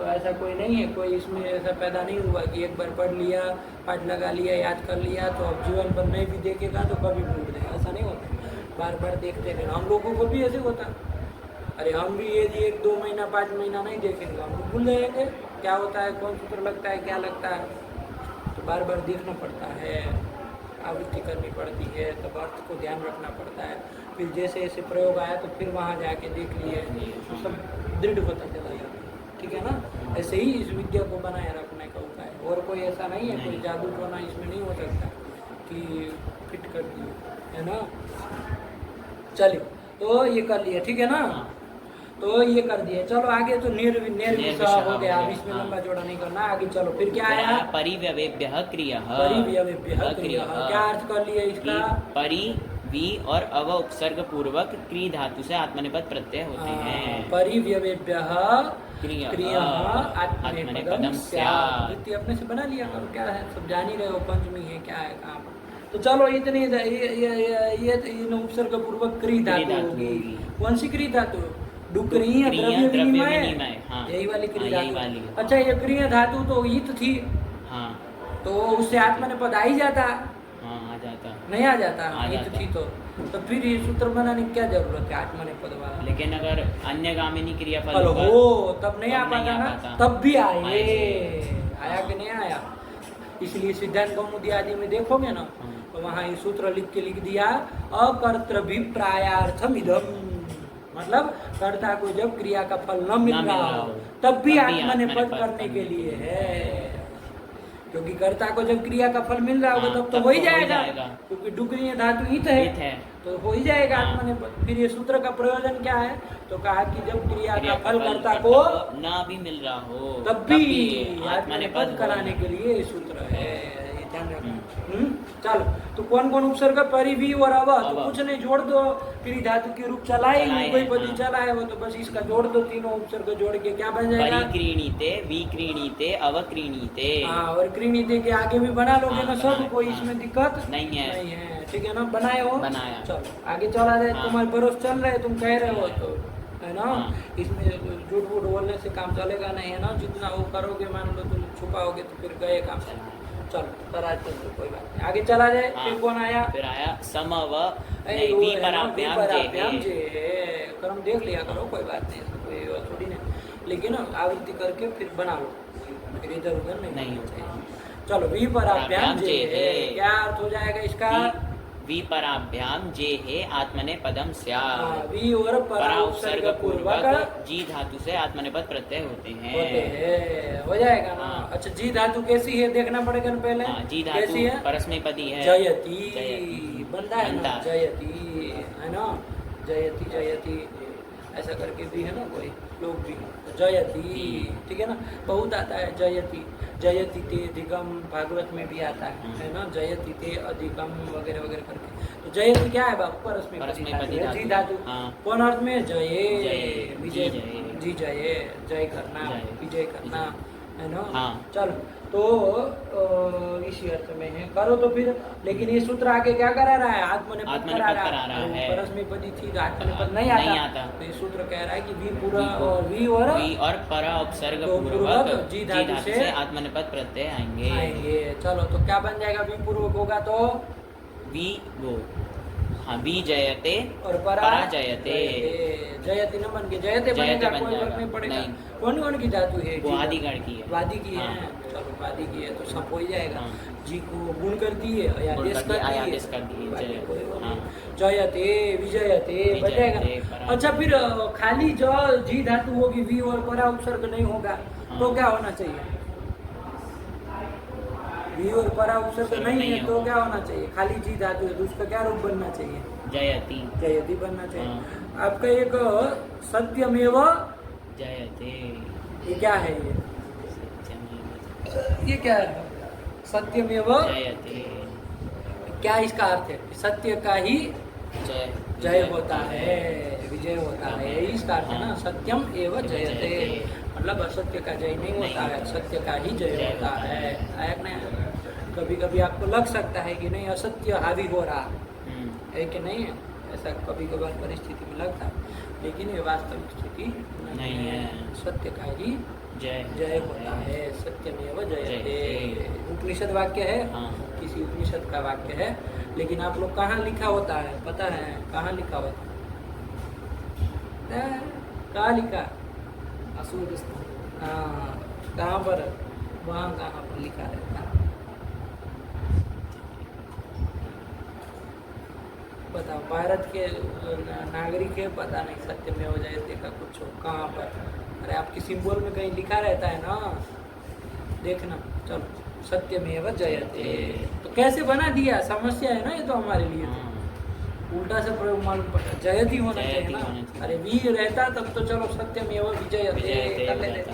ऐसा कोई नहीं है, कोई इसमें ऐसा पैदा नहीं हुआ कि एक बार पढ़ लिया, पाठ लगा लिया, याद कर लिया तो अब जीवन भर नहीं भी देखेगा तो कभी भूल देगा, ऐसा नहीं होता। बार बार देखते रहना। हम लोगों को भी ऐसे होता, अरे हम भी ये 1-2 महीना 5 महीना नहीं देखेंगे, हम भूल जाएंगे क्या होता है, कौन सूत्र लगता है, क्या लगता है। तो बार बार देखना पड़ता है, आवृत्ति करनी पड़ती है, तब अर्थ को ध्यान रखना पड़ता है। फिर जैसे जैसे प्रयोग आया तो फिर वहाँ जाके देख लिए तो सब दृढ़ होता चला जाता, ठीक है ना। ऐसे ही इस विद्या को बनाए रखने का उपाय, और कोई ऐसा नहीं है, कोई जादू टोना इसमें नहीं हो सकता कि फिट कर दिए, है ना। चलिए तो ये कर लिए, ठीक है ना। तो ये कर दिए, चलो आगे तो निर्विषय हो गया, अब इसमें लंबा चौड़ा नहीं करना, आगे चलो। फिर क्या आया, परिव्यवेभ्यः क्रिया। परिव्यवेभ्यः क्रिया, क्या अर्थ कर लिया इसका। परि वी और अव उपसर्ग पूर्वक क्री धातु से आत्मनेपद प्रत्यय होते हैं। परिव्यवेभ्यः क्रिया आत्मनेपदम स्यात्। वृत्ति अपने से बना लिया करो, क्या है, सब जान ही रहे हो, पंचमी है क्या है काम। तो चलो इतने ये उपसर्ग पूर्वक क्री धातु होगी। कौन सी क्री धातु, डुक्रिय द्रव्य विनिमय, यही वाली क्रिया धातु। अच्छा ये क्रिया धातु तो ईत थी, हाँ, तो उससे आत्मनेपद आ ही जाता, हाँ आ जाता, नहीं आ जाता, ईत थी तो फिर ये सूत्र बनाने की क्या जरूरत है आत्मनेपद वाला। लेकिन अगर अन्य गामिनी क्रियाफल हो तब नहीं आ पाता ना, तब भी आया कि नहीं आया। इसलिए सिद्धांत कौमुदी आदि में देखोगे ना तो वहाँ ये सूत्र लिख दिया, अकर्तृभिप्रायार्थम इदम, मतलब कर्ता को जब क्रिया का फल न मिल रहा हो तब भी आत्मनेपद करने के लिए है। क्योंकि कर्ता को जब क्रिया का फल मिल रहा होगा तब तो हो ही जाएगा, क्योंकि डुक्रिय धातु ईत है तो हो ही जाएगा आत्मनेपद। फिर ये सूत्र का प्रयोजन क्या है, तो कहा कि जब क्रिया का फल कर्ता को ना भी मिल रहा हो तब भी आत्मनेपद कराने के लिए ये सूत्र है, ये ध्यान रखना। चलो तो कौन कौन उपसर्ग, परि वी और अव, तो कुछ नहीं, जोड़ दो, क्री धातु के रूप चलाए, कोई पति चला है वो तो बस इसका जोड़ दो, तीनों उपसर्ग जोड़ के क्या बन जाएगा, परिक्रीणीते, विक्रीणीते, अवक्रीणीते। हाँ, और क्रीणीते के आगे भी बना लोगे ना सब, कोई इसमें दिक्कत नहीं है, ठीक है ना। बनाए हो, बनाया। चलो आगे चला जाए, तुम्हारे भरोसे चल रहे, तुम कह रहे हो तो है ना। इसमें झूठ वूठ बोलने से काम चलेगा नहीं, है ना। जितना वो करोगे, मान लो तुम छुपाओगे तो फिर गए काम। चलो कराते तो कोई बात नहीं, आगे चला जाए। फिर कौन आया, फिर आया समव विपराभ्याम जे, क्रम देख लिया करो, कोई बात नहीं, कोई थोड़ी नहीं, लेकिन आवृत्ति करके फिर बना लो, फिर इधर उधर नहीं हो चाहिए। चलो विपराभ्याम जे, क्या अर्थ हो जाएगा इसका, विपराभ्याम जे है आत्मनेपदम स्यात्। वी और परा उपसर्ग पूर्वक जी धातु से आत्मनेपद प्रत्यय होते हैं, हो जाएगा ना। अच्छा जी धातु कैसी है देखना पड़ेगा ना पहले। जी धातु परस्मैपदी है, जयति बनता है ना, जयति है ना, जयति जयति ऐसा करके भी है ना, कोई लोग भी जयति, ठीक है ना। बहुत आता है जयति, जयति ते अधिगम, भागवत में भी आता है ना, जयति ते अधिगम वगैरह वगैरह करके। तो जयति क्या है बाबू, परस्मैपदी जी धातु। कौन अर्थ में, जय, विजय, जी जय, जय करना, विजय करना, है ना। चलो तो इसी अर्थ में है, करो तो फिर। लेकिन ये सूत्र आगे क्या करा रहा है, आत्मनेपद करा रहा है। परस्मैपदी थी तो आत्मनेपद नहीं आता, तो ये सूत्र कह रहा है कि वी पूरा और वी और परा उपसर्ग पूर्वक जी धातु से आत्मनेपद प्रत्यय आएंगे। चलो तो क्या बन जाएगा, वी पूर्वक होगा तो वी वो, हाँ, वी जयते और परा जयते, जयते न बन के जयते बनेगा, कोई फर्क नहीं पड़ेगा। कौन कौन की धातु है, वो आदिगण की है, वादी की है। चलो वादी की है तो सब हो ही जाएगा। जी को गुण कर दिए, आदेश कर दिए, जयते विजयते बन जाएगा। अच्छा फिर खाली जो जी धातु होगी, वी और परा उपसर्ग नहीं होगा तो क्या होना चाहिए, वी और परा उपसर्ग नहीं है तो क्या होना चाहिए, खाली जी धातु है तो उसका क्या रूप बनना चाहिए, जयति, जयति बनना चाहिए। आपका एक सत्यमेव जयते, ये क्या है, ये क्या है, सत्यमेव जयते, क्या इसका अर्थ है, सत्य का ही जय होता है, विजय होता है, इसका अर्थ है ना। सत्यम एव जयते, मतलब असत्य का जय नहीं होता है, सत्य का ही जय होता है। आया नहीं, कभी कभी आपको लग सकता है कि नहीं असत्य हावी हो रहा है कि नहीं है, ऐसा कभी कभार परिस्थिति में लगता है, लेकिन ये वास्तविक स्थिति नहीं है। सत्य का ही जय जय होता है, सत्यमेव जयते। जयते। उपनिषद वाक्य है, हाँ। किसी उपनिषद का वाक्य है, लेकिन आप लोग कहाँ लिखा होता है पता है? कहाँ लिखा होता है? कहाँ लिखा? हाँ, कहाँ पर? वहाँ कहाँ पर लिखा रहता है? बताओ, भारत के नागरिक है, पता नहीं सत्यमेव जयते का कुछ हो कहाँ पर? अरे आपकी सिंबल में कहीं लिखा रहता है ना, देखना। चलो, सत्यमेव जयते तो कैसे बना दिया? समस्या है ना ये तो हमारे लिए तो। उल्टा से प्रयोग मालूम पड़ता, जयति होना चाहिए ना। अरे वी रहता तब तो चलो सत्यमेव विजयते कर लेते,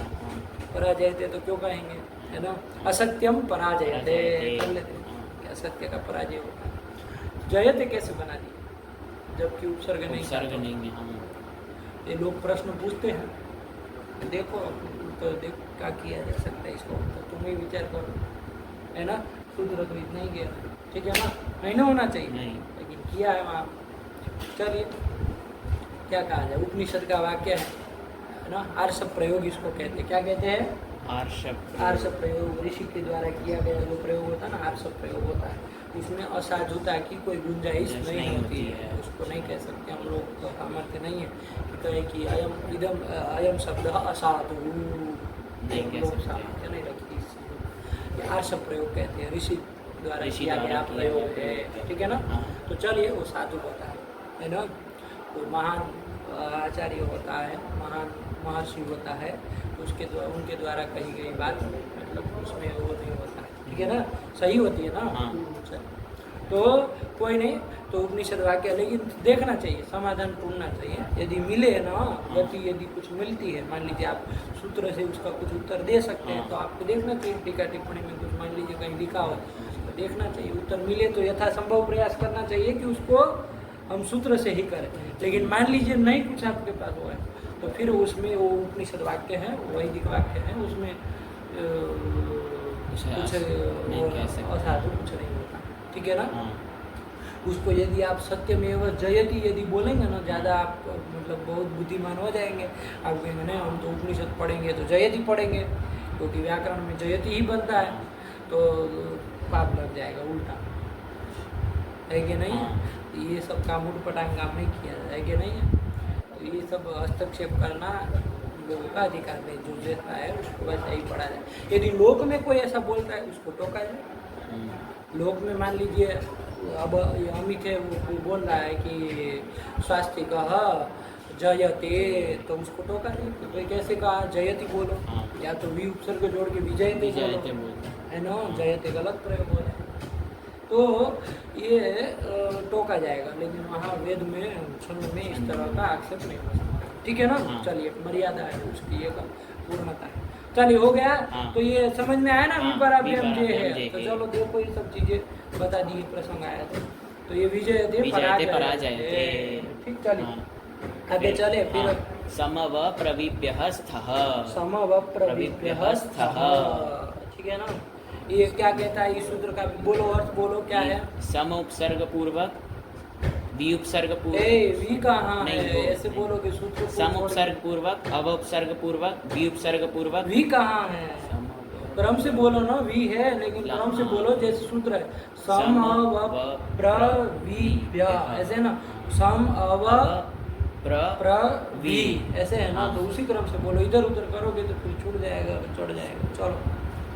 पराजयते तो क्यों कहेंगे, है ना? असत्यम पराजयते कर लेते, क्या सत्य का पराजय होता है? जयते कैसे बना दिया जबकि उपसर्ग नहीं था? ये लोग प्रश्न पूछते हैं, देखो तो देखो क्या किया जा सकता है इसको, तो तुम ही विचार करो, है ना? सूत्र तो इतना ही गया, ठीक है ना? नहीं ना होना चाहिए, लेकिन किया है वहाँ। चलिए, क्या कहा जाए? उपनिषद का वाक्य है ना, आर्ष प्रयोग इसको कहते हैं। क्या कहते हैं? आर्ष प्रयोग। ऋषि के द्वारा किया गया जो प्रयोग होता है ना, आर्ष प्रयोग होता है। उसमें असाधुता की कोई गुंजाइश नहीं होती है, उसको नहीं कह सकते हम लोग, तो सामर्थ्य नहीं है कि कहे कि अयम शब्द असाधु, लोग सामर्थ्य नहीं रखती इससे। ये आर्ष प्रयोग कहते हैं, ऋषि द्वारा किया गया प्रयोग है, ठीक है ना? तो चलिए, वो साधु होता है ना? कोई महान आचार्य होता है, महान महर्षि होता है, उसके द्वारा, उनके द्वारा कही गई बात मतलब उसमें वो नहीं होता है, ठीक है ना? सही होती है ना? तो कोई नहीं, तो उपनिषद वाक्य, लेकिन देखना चाहिए, समाधान ढूंढना चाहिए। यदि मिले ना गति, यदि कुछ मिलती है, मान लीजिए आप सूत्र से उसका कुछ उत्तर दे सकते हैं, तो आपको देखना चाहिए टीका टिप्पणी में कुछ मान लीजिए कहीं लिखा हो, तो देखना चाहिए। उत्तर मिले तो यथासंभव प्रयास करना चाहिए कि उसको हम सूत्र से ही करें। लेकिन मान लीजिए नहीं कुछ आपके पास हुआ है, तो फिर उसमें वो उपनिषद वाक्य है, वैदिक वाक्य है, उसमें कुछ असाधु कुछ नहीं होता, ठीक है ना? उसको यदि आप सत्यमेव जयति यदि बोलेंगे ना, ज़्यादा आप मतलब बहुत बुद्धिमान हो जाएंगे। आप कहेंगे नहीं, हम तो उपनिषद पढ़ेंगे तो जयति पढ़ेंगे, क्योंकि व्याकरण में जयति ही बनता है, तो पाप लग जाएगा उल्टा, है कि नहीं? ये सब काम उठपटांग काम नहीं किया है कि नहीं है? तो ये सब हस्तक्षेप करना लोगों का अधिकार नहीं, जो देता है उसको वैसा ही पढ़ा जाए। यदि लोक में कोई ऐसा बोलता है उसको टोका जाए। लोक में मान लीजिए अब ये अमित है, वो बोल रहा है कि स्वास्थ्य कहा जयते, तो उसको टोका नहीं, तो भाई कैसे कहा जयति बोलो, या तो वी उपसर्ग जोड़ के विजयते बोलो, है ना? जयते गलत प्रयोग हो जाए, तो ये टोका जाएगा। लेकिन वहाँ वेद में, छंद में इस तरह का आक्षेप नहीं हो सकता, ठीक है ना? चलिए, मर्यादा है उसकी, एक पूर्णता है। चलिए, हो गया। तो ये समझ में आया ना, विपराभ्यम जे है। तो चलो देखो, ये सब चीजें बता दी, प्रसंग आया तो ये विजयते पराजयते, ठीक। चलिए आगे चले फिर। समव प्रविभ्यः स्थः, समव प्रविभ्यः स्थः, ठीक है ना? ये क्या कहता है इस सूत्र का? बोलो, अर्थ बोलो, क्या है? सम उपसर्ग पूर्वक वी उपसर्ग पूर्वक, वी कहाँ है? ऐसे बोलो कि सूत्र सम उपसर्ग पूर्वक, अव उपसर्ग पूर्वक, वी उपसर्ग पूर्वक। वी कहाँ है? क्रम से बोलो ना, वी है, लेकिन क्रम से बोलो जैसे सूत्र है सम अव प्रविभ्य, ऐसे ना, सम अव प्रवि, ऐसे है ना? तो उसी क्रम से बोलो, इधर उधर करोगे तो फिर छूट जाएगा, चढ़ जाएगा। चलो,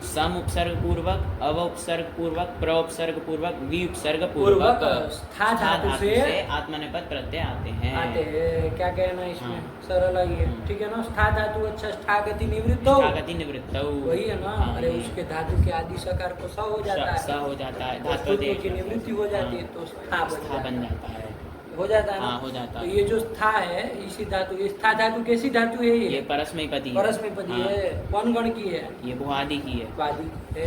सम उपसर्ग पूर्वक, अव उपसर्ग पूर्वक, प्र उपसर्ग पूर्वक, वी उपसर्ग पूर्वक स्था धातु से आत्मनेपद प्रत्यय आते हैं। क्या कहना इसमें? सरल है, ठीक है ना? स्था धातु, अच्छा, स्थागति निवृत्त हो, स्थागति निवृत्त वही है ना? अरे उसके धातु के आदि सकार को स हो जाता है, स हो जाता है, धातु की निवृत्ति हो जाती है, तो स्था बन जाता है, हो जाता है ना? हो जाता है। तो ये जो स्था है, इसी धातु, ये स्था धातु कैसी धातु है? ये परस्मैपदी, परस्मैपदी है। कौन गण की है? ये भुआदि की है, वादी है,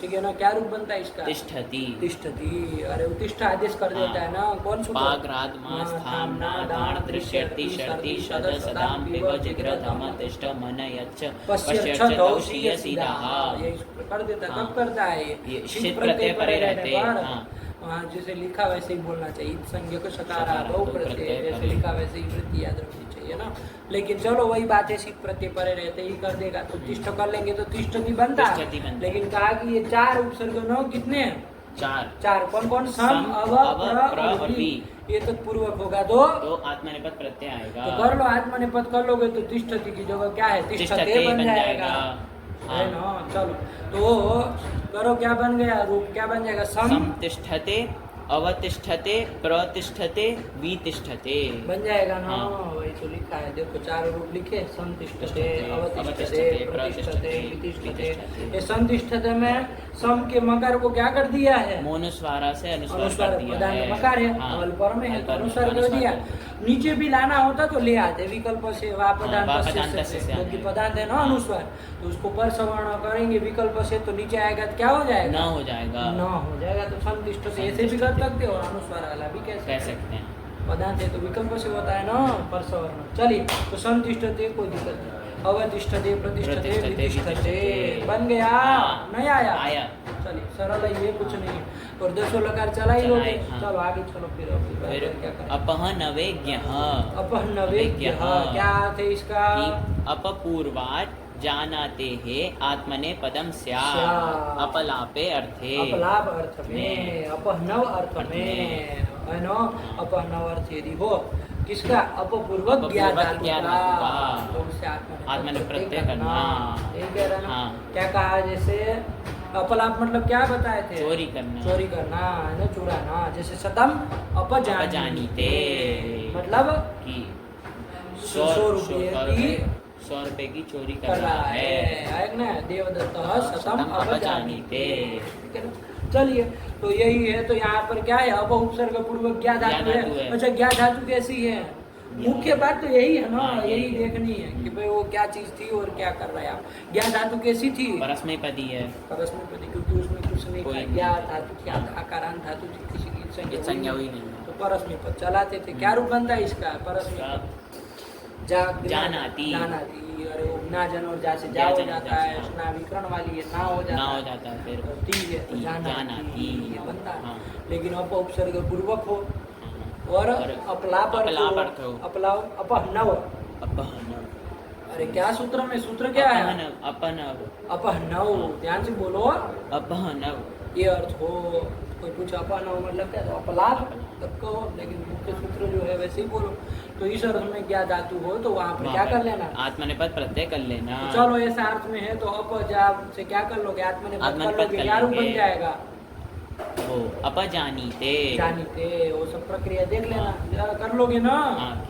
ठीक है ना? क्या रूप बनता है इसका? तिष्ठति, तिष्ठति। अरे उत्तिष्ठ आदेश कर देता है ना? कौन सूत्र? पाग्राद मास थामना दान दृश्यति शर्ति शद सदाम पिब जिग्र धम तिष्ठ मन यच्छ पश्यच्छ दौषीय सीधा, ये कर देता। कब करता है? ये शीत प्रत्यय परे रहते हैं। वहाँ जैसे लिखा वैसे ही बोलना चाहिए। इत संज्ञक सकारा बहु प्रत्यय जैसे लिखा वैसे ही वृत्ति याद रखनी चाहिए ना। लेकिन चलो वही बात है, सिद्ध प्रत्यय परे रहते ही कर देगा तो तिष्ठ कर लेंगे तो तिष्ठति बनता है। तिष्ठति बनता है। लेकिन कहा कि ये 4 उपसर्ग न कितने हैं? 4 कौन कौन? सम, अव, प्र और वी। ये तो पूर्वक होगा तो आत्मनेपद प्रत्यय आएगा। तो कर लो, आत्मनेपद कर लोगे तो तिष्ठति की जगह क्या है? तिष्ठते बन जाएगा, है ना। चलो तो करो, क्या बन गया रूप? क्या बन जाएगा? सम तिष्ठते, अवतिष्ठते, प्रतिष्ठते, वितिष्ठते बन जाएगा ना। हाँ। वही तो लिखा है, देखो 4 रूप लिखे, संतिष्ठते, अवतिष्ठते, अवतिष्ठते, प्रतिष्ठते, वितिष्ठते। ये संतिष्ठते में सम के मकार को क्या कर दिया है? मोनुस्वारा से अनुस्वार अनुस्वार कर दिया पदान है। मकार है, हाँ। अवल पर में है तो अवल पर में अनुस्वार कर अनुस्वार दिया। कर नीचे भी लाना होता तो ले आते विकल्प से, वा पदान वा तस्य पदान से, तस्य से क्योंकि आएगा। पदान है ना अनुस्वार, तो उसको पर सवर्ण करेंगे विकल्प से तो नीचे आएगा तो क्या हो जाएगा? न हो जाएगा। न हो जाएगा तो संतिष्ठते ऐसे भी कर सकते हो, अनुस्वार वाला भी कह सकते हैं। पदांत है तो विकल्प से होता है ना, पर सवर्ण। चलिए तो संतिष्ठते कोई दिक्कत नहीं। अवतिष्ठते, प्रतिष्ठते, प्रतिष्ठते, वितिष्ठते वितिष्ठते। बन गया, हाँ। नहीं आया? आया। चलिए सरल है ये, कुछ नहीं है। और 10 लकार चला ही लोगे। हाँ। चलो आगे चलो फिर फिर क्या करें? अपहनवेज्ञः। अपहनवेज्ञः क्या अर्थ है इसका? अपपूर्वात् जानाते है आत्मने पदम स्यात् स्यात्। अपलापे अर्थे। अपलाप अर्थ में, अपहनव अर्थ में, है ना। अपहनव अर्थ यदि हो किसका? अपपूर्वक ज्ञात धातु का, तो उससे आत्मने प्रत्यय करना। यही कह रहा ना। हाँ। क्या कहा? जैसे अपलाप मतलब क्या बताए थे? चोरी करना। चोरी करना है ना, चुराना। जैसे शतम अपजानीते, मतलब कि 100 रुपये की 100 रुपए की चोरी कर कर रहा है ना। देवदत्त शतम अपजानीते। ठीक है ना। चलिए तो यही है। तो यहाँ पर क्या है? अप उपसर्ग पूर्वक ज्ञा धातु है। अच्छा ज्ञा धातु कैसी है? मुख्य बात तो यही है ना, यही देखनी है कि भाई वो क्या चीज थी और क्या कर रहा है आप। ज्ञा धातु कैसी थी? परस्मैपदी है। परस्मैपदी, क्योंकि उसमें कुछ नहीं था। ज्ञा धातु क्या आकारांत धातु थी, किसी की संज्ञा हुई नहीं। तो परस्मैपद चलाते थे। क्या रूप बनता है इसका? परस्मैपद जानाति। जानाति, अरे वो ना जन और जा से जा हो जाता है, स्ना विकरण वाली है, ना हो जाता है फिर ती है तो जानाति ये बनता है। हाँ। लेकिन अप उपसर्ग पूर्वक हो और अपलाप अर्थ हो, अपलाप अपहनव। अपहनव। अरे क्या सूत्र में? सूत्र क्या है? अपहनव। अपहनव, ध्यान से बोलो। अपहनव ये अर्थ हो। कोई कुछ अपहनव मतलब क्या? तो अपलाप तब कहो, लेकिन मुख्य सूत्र जो है वैसे ही बोलो। तो इस अर्थ में क्या धातु हो तो वहाँ पर क्या कर लेना? आत्मनेपद प्रत्यय कर लेना। तो चलो ऐसा अर्थ में है तो अपजाब से क्या कर लोगे? आत्मनेपद कर लोगे, क्या रूप बन जाएगा? वो अपजानीते। जानीते, वो सब प्रक्रिया देख लेना। कर लोगे ना?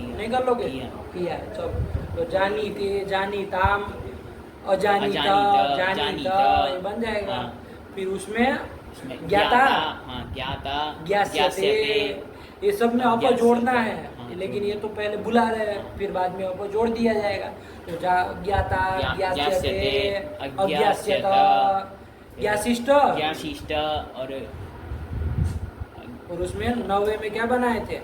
नहीं कर लोगे? किया। चलो तो जानीते, जानीताम, अजानीता, जानीता ये बन जाएगा। फिर उसमें ज्ञाता, ज्ञाता, ज्ञास्यते, ये सब में अप जोड़ना है। लेकिन ये तो पहले बुला रहे हैं, फिर बाद में अप जोड़ दिया जाएगा। तो ज्ञाता, ज्ञास्यते, अज्ञास्यत, ज्ञाशिष्ट, ज्ञाशिष्ट। और उसमें 9वें में क्या बनाए थे?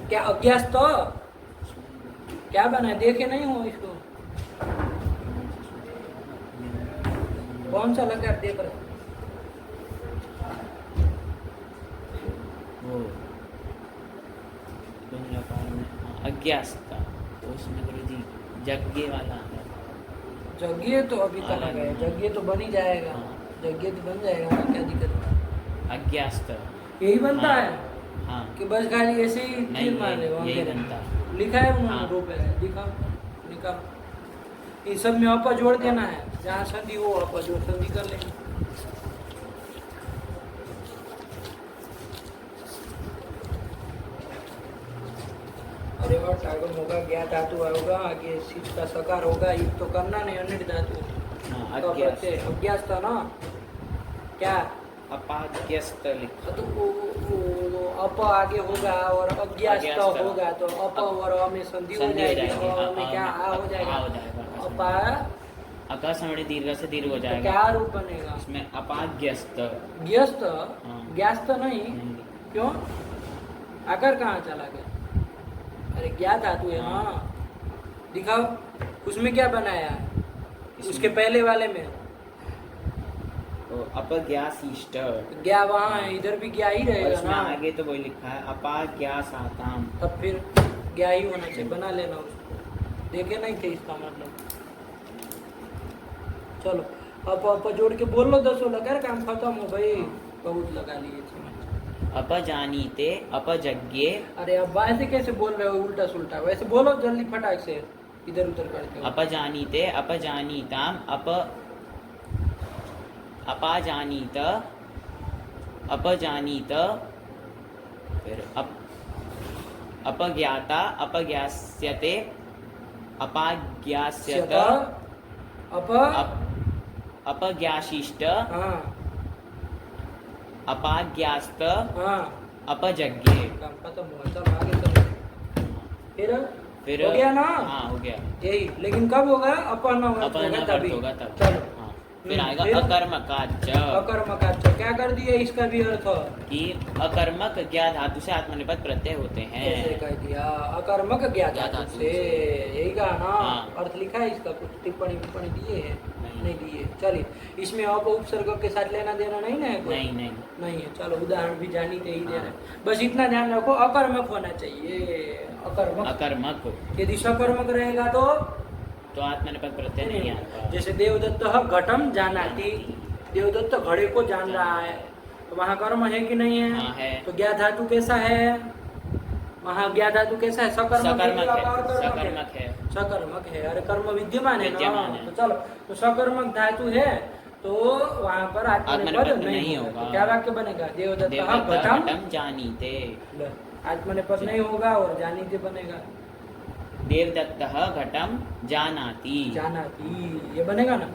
क्या अज्ञास्त? क्या बनाए? देखे नहीं हो इसको? कौन सा लगा देख रहे? अज्ञास्त, उसमें गुरुजी जग्गे वाला है। जग्गे तो अभी तक है, जग्गे तो बन ही जाएगा। जग्गे तो बन जाएगा ना, क्या दिक्कत है? अज्ञास्त यही बनता है। हाँ। कि बस खाली ऐसे ही तीर मार ले। यही बनता है। लिखा है उन्होंने रूप है, लिखा लिखा। इन सब में अप जोड़ देना है, जहाँ संधि हो अप जोड़ संधि कर लेंगे। अरे वाह, टागम होगा, ज्ञा धातु होगा, आगे सिच का सकार होगा। ये तो करना नहीं, अनिट धातु। अज्ञास था ना क्या? अपाज्ञस्त लिखा। तो वो अप आगे होगा और अज्ञास होगा तो अप और अ में संधि हो जाएगी। अ में क्या आ हो जाएगा? अपा अकासमणि दीर्घ से दीर्घ हो जाएगा। तो क्या रूप बनेगा? इसमें अपाज्ञस्त। ज्ञस्त, ज्ञास्त नहीं। क्यों? आकार कहाँ चला गया? अरे क्या धातु है ना, दिखाओ उसमें क्या बनाया है, उसके पहले वाले में अपज्ञासिष्ट गया, वहाँ इधर भी गया ही रहेगा इसमें ना, आगे तो वही लिखा है अपाज्ञासाताम। तब फिर गया ही होना चाहिए, बना लेना उसको, देखे नहीं थे इसका मतलब। चलो अब जोड़ के बोल लो 10 लगा, काम खत्म हो भाई, बहुत लगा लिए थे। अपजानीते अपजज्ञे। अरे अब ऐसे कैसे बोल रहे हो उल्टा सुल्टा, वैसे बोलो जल्दी फटाक से, इधर उधर करते हो। अपजानीते अपजानीताम अपाजानीत अपजानीत, फिर अपज्ञाता अपज्ञास्यते अपाज्ञास्यत अपज्ञाशिष्ट हाँ अपाज्ञास्त हाँ, अपजज्ञे। काम खत्म हुआ, चलो आगे चलो। फिर हो गया ना? हाँ हो गया यही, लेकिन कब होगा? अपना होगा तब। चलो फिर आएगा अकर्मकाच। अकर्मकाच क्या कर दिया इसका भी अर्थ कि अकर्मक ज्ञा धातु से आत्मनेपद प्रत्यय होते हैं। ऐसे कह दिया, अकर्मक ज्ञा धातु से, यही कहा ना। हाँ। अर्थ लिखा है इसका, कुछ टिप्पणी दिए हैं? नहीं दिए। चलिए, इसमें अप उपसर्ग के साथ लेना देना नहीं ना है? नहीं है। चलो उदाहरण भी जानी दे ही दे रहे, बस इतना ध्यान रखो, अकर्मक होना चाहिए। अकर्मक। यदि सकर्मक रहेगा तो आत्मनेपद प्रत्यय नहीं आता। जैसे देवदत्त घटम जानाति, देवदत्त घड़े को जान रहा है, तो वहाँ कर्म है कि नहीं है? हाँ है। तो ज्ञा धातु कैसा है वहाँ? ज्ञा धातु कैसा है? सकर्मक है। सकर्मक है। अरे कर्म विद्यमान है ना, तो चलो, तो सकर्मक धातु है तो वहाँ पर आत्मनेपद नहीं होगा। तो क्या वाक्य बनेगा? देवदत्त घटम जानीते। आत्मनेपद नहीं होगा और जानीते बनेगा। देवदत्त घटम जानाति। ये बनेगा ना।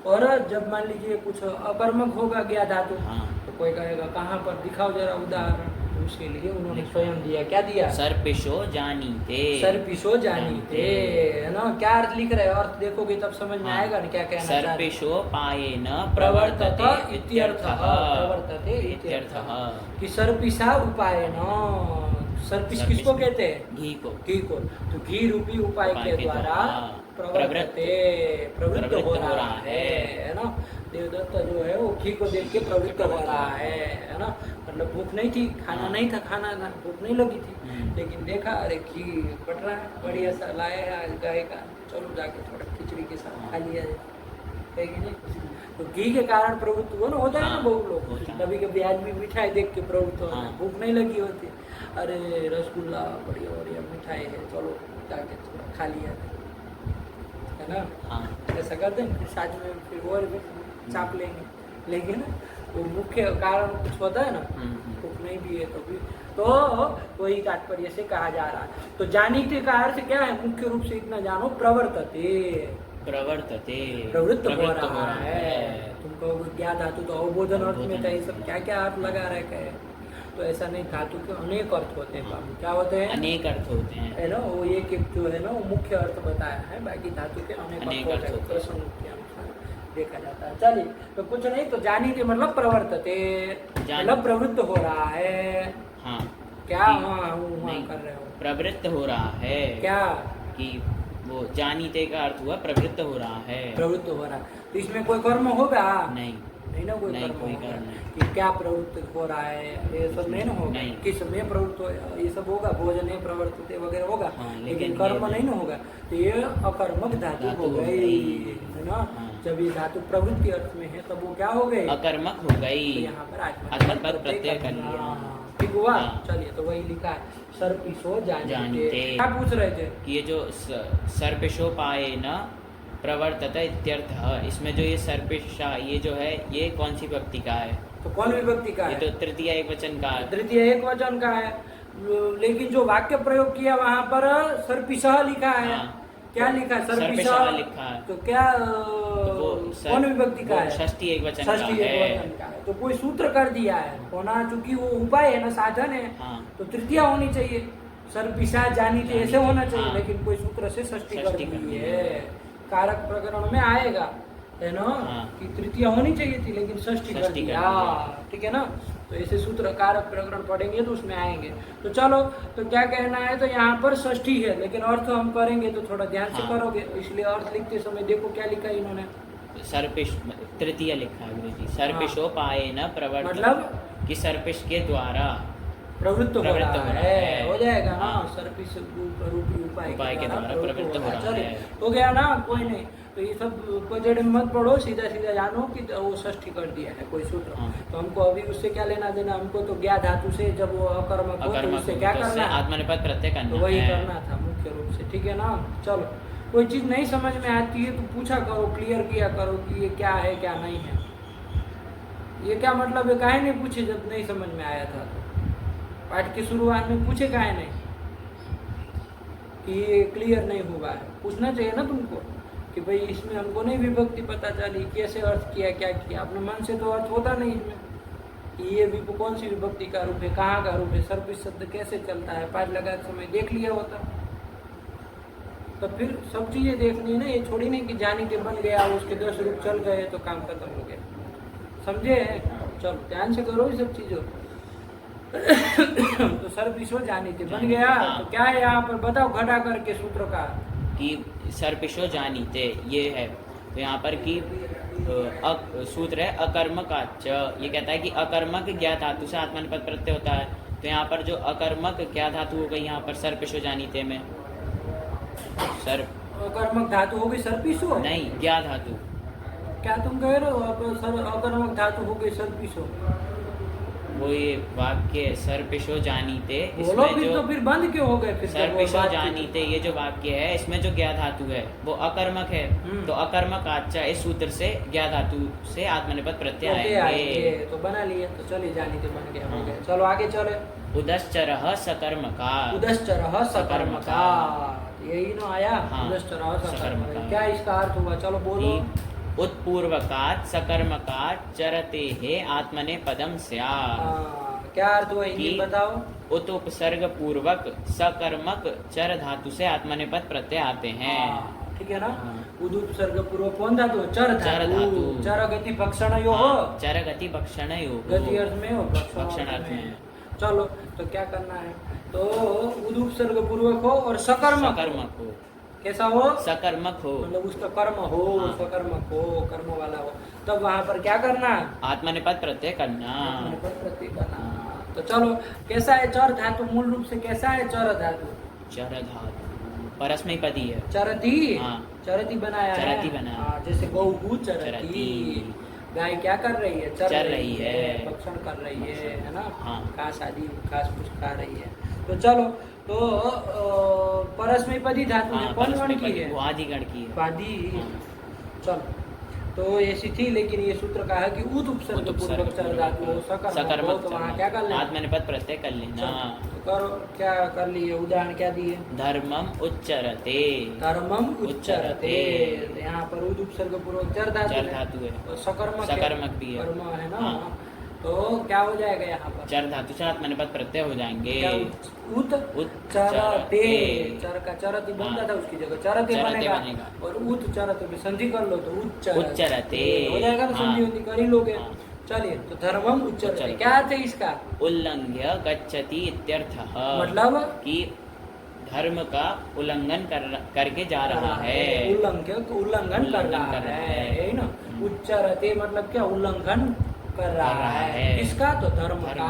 और जब मान लीजिए कुछ अकर्मक होगा ज्ञा धातु, तो कोई कहेगा कहाँ पर, दिखाओ जरा उदाहरण। उसके लिए उन्होंने स्वयं दिया, क्या दिया? सर्पिशो जानीते, है ना। क्या अर्थ लिख रहे हो? अर्थ देखोगे तब समझ में आएगा ना क्या कहना चाह रहे हैं। सर्पिशो पायेन प्रवर्तते इत्यर्थः, कि सर्पिशा उपायेन। सर्पिश किसको कहते हैं? घी को। तो घी रूपी उपाय के द्वारा प्रवृत्त हो रहा है ना। देवदत्त जो है वो घी को देख के प्रवृत्त हो रहा है ना। मतलब भूख नहीं थी, खाना नहीं था, भूख नहीं लगी थी, लेकिन देखा अरे घी बट रहा है, बढ़िया सा लाया आज गाय का, चलो जाके थोड़ा खिचड़ी के साथ खा लिया है कि नहीं। तो घी के कारण प्रवृत्त हो ना, होता है ना बहुत लोग, कभी कभी आज भी मिठाई देख के प्रवृत्त हो, भूख नहीं लगी होती, अरे रसगुल्ला बढ़िया मिठाई है, चलो जाके थोड़ा खा लिया है ना। ऐसा कर दें, फिर साथ में फिर और भी चाप लेंगे, लेकिन वो मुख्य कारण कुछ होता है ना, भूख नहीं भी है तो भी, तो वही तात्पर्य से कहा जा रहा है। तो जानीते का अर्थ क्या है? मुख्य रूप से इतना जानो, प्रवृत्त हो रहा है। तुमको ज्ञा धातु तो अवबोधन अर्थ में चाहिए, सब क्या क्या अर्थ लगा रखे हैं, तो ऐसा नहीं, धातु के अनेक अर्थ होते हैं। क्या होते हैं? अनेक अर्थ होते हैं, है ना। वो एक जो है ना वो मुख्य अर्थ बताया है, बाकी धातु के अनेक अर्थ होते हैं, प्रसंग के अनुसार देखा जाता है। चलिए, तो कुछ नहीं, तो जानीते मतलब प्रवर्तते, मतलब प्रवृत्त हो रहा है। क्या कर रहे हो? प्रवृत्त हो रहा है। क्या कि वो जानीते का अर्थ हुआ प्रवृत्त हो रहा है। तो इसमें कोई कर्म होगा? नहीं ना, कोई कर्म होगा कि क्या प्रवृत्त हो रहा है, ये सब नहीं ना होगा। किस में प्रवृत्त हो, ये सब होगा, भोजन है प्रवृत्त वगैरह होगा, लेकिन कर्म नहीं ना होगा। तो ये अकर्मक धातु हो गई, है ना। जब ये धातु प्रवृत्ति अर्थ में है तब वो क्या हो गई? अकर्मक हो गई। तो यहाँ पर आत्मनेपद प्रत्यय कर लिया, ठीक हुआ। चलिए, तो वही लिखा है, सर्पिशो जानीते। क्या पूछ रहे थे? ये जो सर्पिशो पाए न प्रवर्तत इत्यर्थः, इसमें जो ये सर्पिशा, ये जो है, ये कौन सी विभक्ति का है? तो कौन विभक्ति का है? ये तो तृतीय एकवचन का है। तृतीय एकवचन का है, लेकिन जो वाक्य प्रयोग किया वहाँ पर सर्पिशः लिखा है। क्या लिखा है? सर्पिशः लिखा है। तो क्या कौन विभक्ति का है? षष्ठी एकवचन का है। तो कोई सूत्र कर दिया है होना, चूंकि वो उपाय है ना, साधन है, तो तृतीय होनी चाहिए। सर्पिशा जानीते ऐसे होना चाहिए, लेकिन कोई सूत्र से षष्ठी कर दी है। कारक प्रकरण में आएगा, है ना, हाँ। कि तृतीया होनी चाहिए थी लेकिन षष्ठी कर षष्ठी कर दिया। दिया। ठीक है ना, तो ऐसे सूत्र कारक प्रकरण पढ़ेंगे तो उसमें आएंगे। तो चलो, तो क्या कहना है, तो यहाँ पर षष्ठी है लेकिन अर्थ हम करेंगे तो थोड़ा ध्यान से हाँ। करोगे, इसलिए अर्थ लिखते समय देखो क्या लिखा है इन्होंने, सर्पिश तृतीय लिखा है गुरु जी, सर्पिशोपायेन प्रवर्त, मतलब कि सर्पिश के द्वारा प्रवृत्त हो प्रवृत्त रहा हो रहा है, है। हो जाएगा ना, हाँ। सर्पिस रूपी उपाय के द्वारा प्रवृत्त हो रहा चलिए, है। हो गया ना, कोई नहीं। तो ये सब को जड़ में मत पढ़ो, सीधा सीधा जानो कि वो षष्ठी कर दिया है कोई सूत्र। हाँ। तो हमको अभी उससे क्या लेना देना, हमको तो ज्ञा धातु से जब वो अकर्मक हो तो उससे क्या करना है, आत्मनिपद प्रत्यय करना तो वही है। करना था मुख्य रूप से। ठीक है ना, चलो, कोई चीज नहीं समझ में आती है तो पूछा करो, क्लियर किया करो कि ये क्या है क्या नहीं है। ये क्या मतलब है, काहे नहीं पूछे जब नहीं समझ में आया था तो पाठ की शुरुआत में पूछे काहे नहीं कि ये क्लियर नहीं हुआ है, पूछना चाहिए ना तुमको कि भाई इसमें हमको नहीं विभक्ति पता चली, कैसे अर्थ किया, क्या किया। अपने मन से तो अर्थ होता नहीं इसमें कि ये भी कौन सी विभक्ति का रूप है, कहाँ का रूप है, सर्पिस शब्द कैसे चलता है, पाठ लगाते समय देख लिया होता। तो फिर सब चीजें देखनी है ना, ये छोड़ी नहीं कि जानी के बन गया उसके 10 रूप चल गए तो काम खत्म हो गया, समझे। चलो ध्यान से करो ये सब चीजों तो सर्पिशो जानी थे बन गया। तो क्या है यहाँ पर बताओ घटा करके सूत्र का, कि सर्पिशो जानीते ये है। तो यहाँ पर कि सूत्र है अकर्मकाच, ये कहता है कि अकर्मक ज्ञा धातु से आत्मनिपद प्रत्यय होता है। तो यहाँ पर जो अकर्मक क्या धातु हो गई यहाँ पर सर्पिशो जानीते में, अकर्मक धातु हो गई सर्पिशो, नहीं ज्ञा धातु। क्या तुम कह रहे हो, अकर्मक धातु हो गई सर्पिशो, वो ये वाक्य सर्पिशो जानीते, बोलो इसमें फिर जो तो फिर बंद क्यों हो गए फिर सर्पिशो जानीते ये जो वाक्य है इसमें जो ज्ञा धातु है वो अकर्मक है। तो अकर्मक आचा इस सूत्र से ज्ञा धातु से आत्मनिपद प्रत्यय आएंगे। तो बना लिए, तो चलिए जानीते बन गया, हो गया। चलो आगे चले, उदश्चरः सकर्मका, उदश्चरः सकर्मका, यही ना आया। हाँ, उदश्चरः सकर्मका, सकर्मका। क्या इसका अर्थ हुआ, चलो बोलो। उत्पूर्वकात् सकर्मकात् चरते है आत्मने पदम स्यात्। क्या अर्थ हुआ हिंदी बताओ। उत उपसर्ग पूर्वक सकर्मक चर धातु से आत्मनेपद प्रत्यय आते हैं। ठीक है ना, हाँ। उद उपसर्ग पूर्व कौन धातु, चर धातु। चर गति भक्षण यो हो, चर गति भक्षण यो, गति अर्थ में हो, भक्षण अर्थ में। चलो तो क्या करना है, तो उद उपसर्ग पूर्वक हो और सकर्मक हो। कैसा हो, सकर्मक हो, मतलब उसका कर्म हो, सकर्मक हो, कर्म वाला हो। तब वहां पर क्या करना, आत्मनिपद प्रत्यय करना, आत्मनिपद प्रत्यय करना। तो चलो कैसा है चर धातु, मूल रूप से कैसा है चर धातु, चर धातु परस्मैपदी है, चरती। हाँ। चरती बनाया है, चरती बनाया। जैसे गौ चरती, गाय क्या कर रही है, चर रही है, भक्षण कर रही है ना, घास आदि घास कुछ खा रही है। तो चलो, तो परस्मैपदी धातु है, कौन गण की है, वो आदि गण की है, आदि। चलो तो ऐसी थी, लेकिन ये सूत्र का है कि उत उपसर्ग पूर्वक चर धातु हो, सकर्मक हो, तो वहाँ क्या कर लेना, आत्मनिपद प्रत्यय कर लेना। तो करो, क्या कर लिए, उदाहरण क्या दिए, धर्मम उच्चरते, धर्मम उच्चरते। यहाँ पर उत उपसर्ग पूर्वक चर धातु है, तो सकर्मक भी है, कर्म है ना। तो क्या हो जाएगा यहाँ पर, चर धातु से आत्मनिपद प्रत्यय हो जाएंगे। उत चरते, चर का चरती बनता था उसकी जगह चरते बनेगा, और उत चरते भी संधि कर लो तो उच्चरते हो जाएगा, तो संधि होती कर ही लोगे। चलिए, तो धर्मम उच्चरते क्या अर्थ है इसका, उल्लंघ्य गच्छति इत्यर्थः, मतलब कि धर्म का उल्लंघन करके जा रहा है, उल्लंघन कर रहा है ना। उच्चरते मतलब क्या, उल्लंघन कर रहा है, किसका, तो धर्म का।